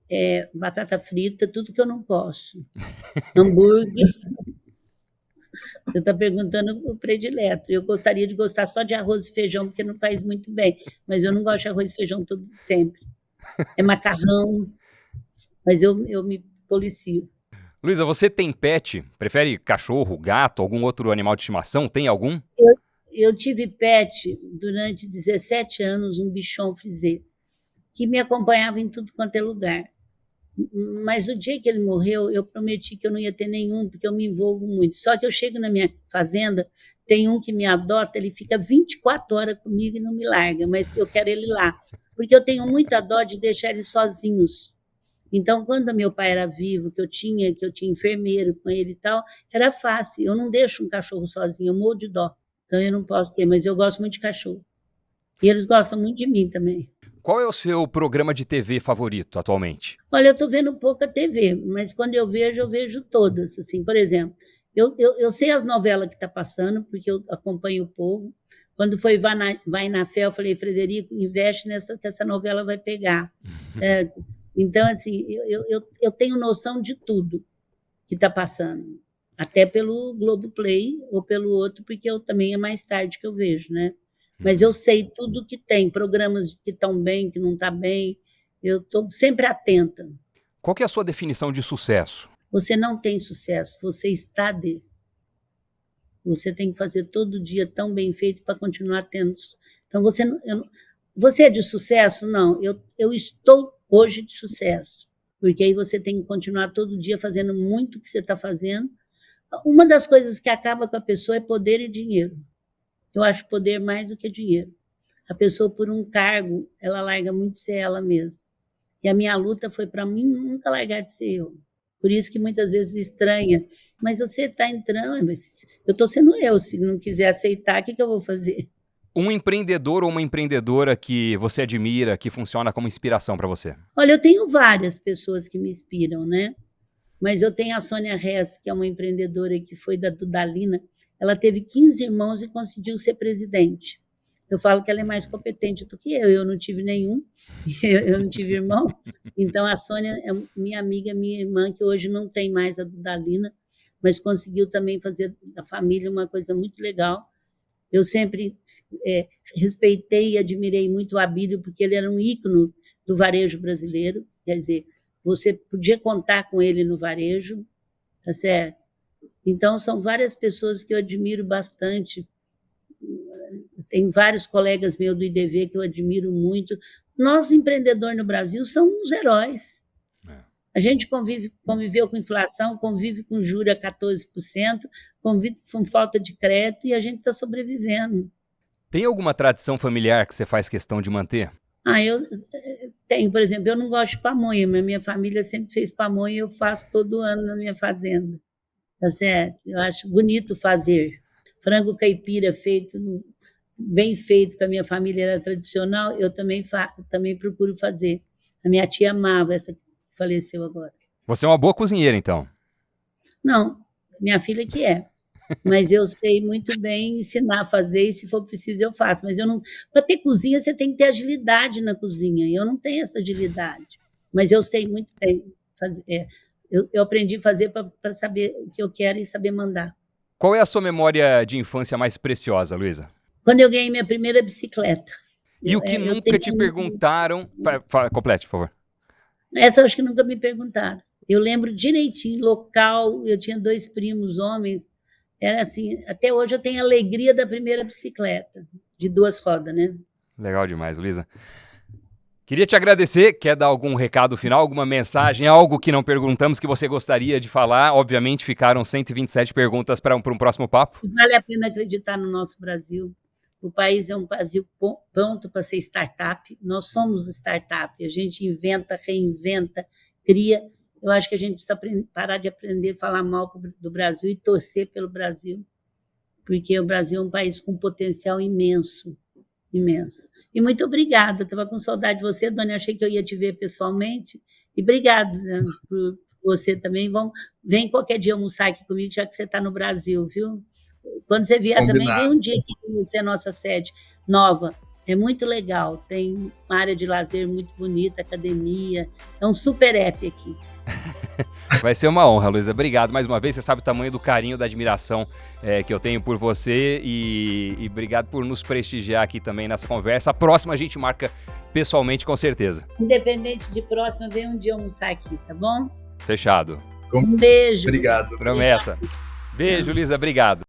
é batata frita, tudo que eu não posso. Hambúrguer. Você está perguntando o predileto. Eu gostaria de gostar só de arroz e feijão, porque não faz muito bem. Mas eu não gosto de arroz e feijão tudo sempre. É macarrão, mas eu me policio. Luísa, você tem pet? Prefere cachorro, gato, algum outro animal de estimação? Tem algum? Eu tive pet durante 17 anos, um bichon frisé, que me acompanhava em tudo quanto é lugar. Mas o dia que ele morreu, eu prometi que eu não ia ter nenhum, porque eu me envolvo muito. Só que eu chego na minha fazenda, tem um que me adota, ele fica 24 horas comigo e não me larga, mas eu quero ele lá, porque eu tenho muita dó de deixar eles sozinhos. Então, quando meu pai era vivo, que eu tinha enfermeiro com ele e tal, era fácil. Eu não deixo um cachorro sozinho, eu morro de dó. Então, eu não posso ter, mas eu gosto muito de cachorro. E eles gostam muito de mim também. Qual é o seu programa de TV favorito atualmente? Olha, eu estou vendo pouca TV, mas quando eu vejo todas. Assim, por exemplo, eu sei as novelas que está passando, porque eu acompanho o povo. Quando foi Vai na Fé, eu falei, Frederico, investe nessa, que essa novela vai pegar. Então, assim, eu tenho noção de tudo que está passando. Até pelo Globoplay ou pelo outro, porque eu também é mais tarde que eu vejo, né? Mas eu sei tudo que tem, programas que estão bem, que não estão bem. Eu estou sempre atenta. Qual que é a sua definição de sucesso? Você não tem sucesso, você está de. Você tem que fazer todo dia tão bem feito para continuar tendo. Então, você é de sucesso? Não, eu estou hoje de sucesso. Porque aí você tem que continuar todo dia fazendo muito o que você está fazendo. Uma das coisas que acaba com a pessoa é poder e dinheiro. Eu acho poder mais do que dinheiro. A pessoa, por um cargo, ela larga muito de ser ela mesma. E a minha luta foi para mim nunca largar de ser eu. Por isso que muitas vezes estranha. Mas você está entrando, eu estou sendo eu. Se não quiser aceitar, o que eu vou fazer? Um empreendedor ou uma empreendedora que você admira, que funciona como inspiração para você? Olha, eu tenho várias pessoas que me inspiram, né? Mas eu tenho a Sônia Hess, que é uma empreendedora que foi da Dudalina. Ela teve 15 irmãos e conseguiu ser presidente. Eu falo que ela é mais competente do que eu não tive nenhum, eu não tive irmão. Então, a Sônia é minha amiga, minha irmã, que hoje não tem mais a Dudalina, mas conseguiu também fazer da família uma coisa muito legal. Eu sempre respeitei e admirei muito o Abílio, porque ele era um ícone do varejo brasileiro, quer dizer, você podia contar com ele no varejo, tá certo? Então, são várias pessoas que eu admiro bastante. Tem vários colegas meus do IDV que eu admiro muito. Nós, empreendedores no Brasil, somos os heróis. A gente conviveu com inflação, convive com juros a 14%, convive com falta de crédito e a gente está sobrevivendo. Tem alguma tradição familiar que você faz questão de manter? Eu tenho, por exemplo, eu não gosto de pamonha, mas minha família sempre fez pamonha e eu faço todo ano na minha fazenda, tá certo? Eu acho bonito fazer. Frango caipira bem feito, que a minha família era tradicional, eu também procuro fazer. A minha tia amava, essa que faleceu agora. Você é uma boa cozinheira, então. Não, minha filha que é. Mas eu sei muito bem ensinar a fazer e se for preciso eu faço. Mas eu não. Para ter cozinha, você tem que ter agilidade na cozinha. Eu não tenho essa agilidade. Mas eu sei muito bem fazer. Eu aprendi a fazer para saber o que eu quero e saber mandar. Qual é a sua memória de infância mais preciosa, Luísa? Quando eu ganhei minha primeira bicicleta. E o que nunca te perguntaram... Complete, por favor. Essa eu acho que nunca me perguntaram. Eu lembro direitinho, local, eu tinha 2 primos homens, era assim, até hoje eu tenho a alegria da primeira bicicleta, de 2 rodas, né? Legal demais, Luísa. Queria te agradecer, quer dar algum recado final, alguma mensagem, algo que não perguntamos que você gostaria de falar? Obviamente ficaram 127 perguntas para um próximo papo. Vale a pena acreditar no nosso Brasil. O país é um Brasil pronto para ser startup. Nós somos startup. A gente inventa, reinventa, cria. Eu acho que a gente precisa parar de aprender a falar mal do Brasil e torcer pelo Brasil, porque o Brasil é um país com potencial imenso, imenso. E muito obrigada. Estava com saudade de você, Dona. Achei que eu ia te ver pessoalmente. E obrigado, né, por você também. Vem qualquer dia almoçar aqui comigo, já que você está no Brasil, viu? Quando você vier Combinado. também, vem um dia aqui conhecer a nossa sede nova. É muito legal. Tem uma área de lazer muito bonita, academia. É um super app aqui. Vai ser uma honra, Luísa. Obrigado mais uma vez. Você sabe o tamanho do carinho, da admiração que eu tenho por você e obrigado por nos prestigiar aqui também nessa conversa. A próxima a gente marca pessoalmente, com certeza. Independente de próxima, vem um dia almoçar aqui, tá bom? Fechado. Um beijo. Obrigado. Promessa. Beijo, Luísa. Obrigado.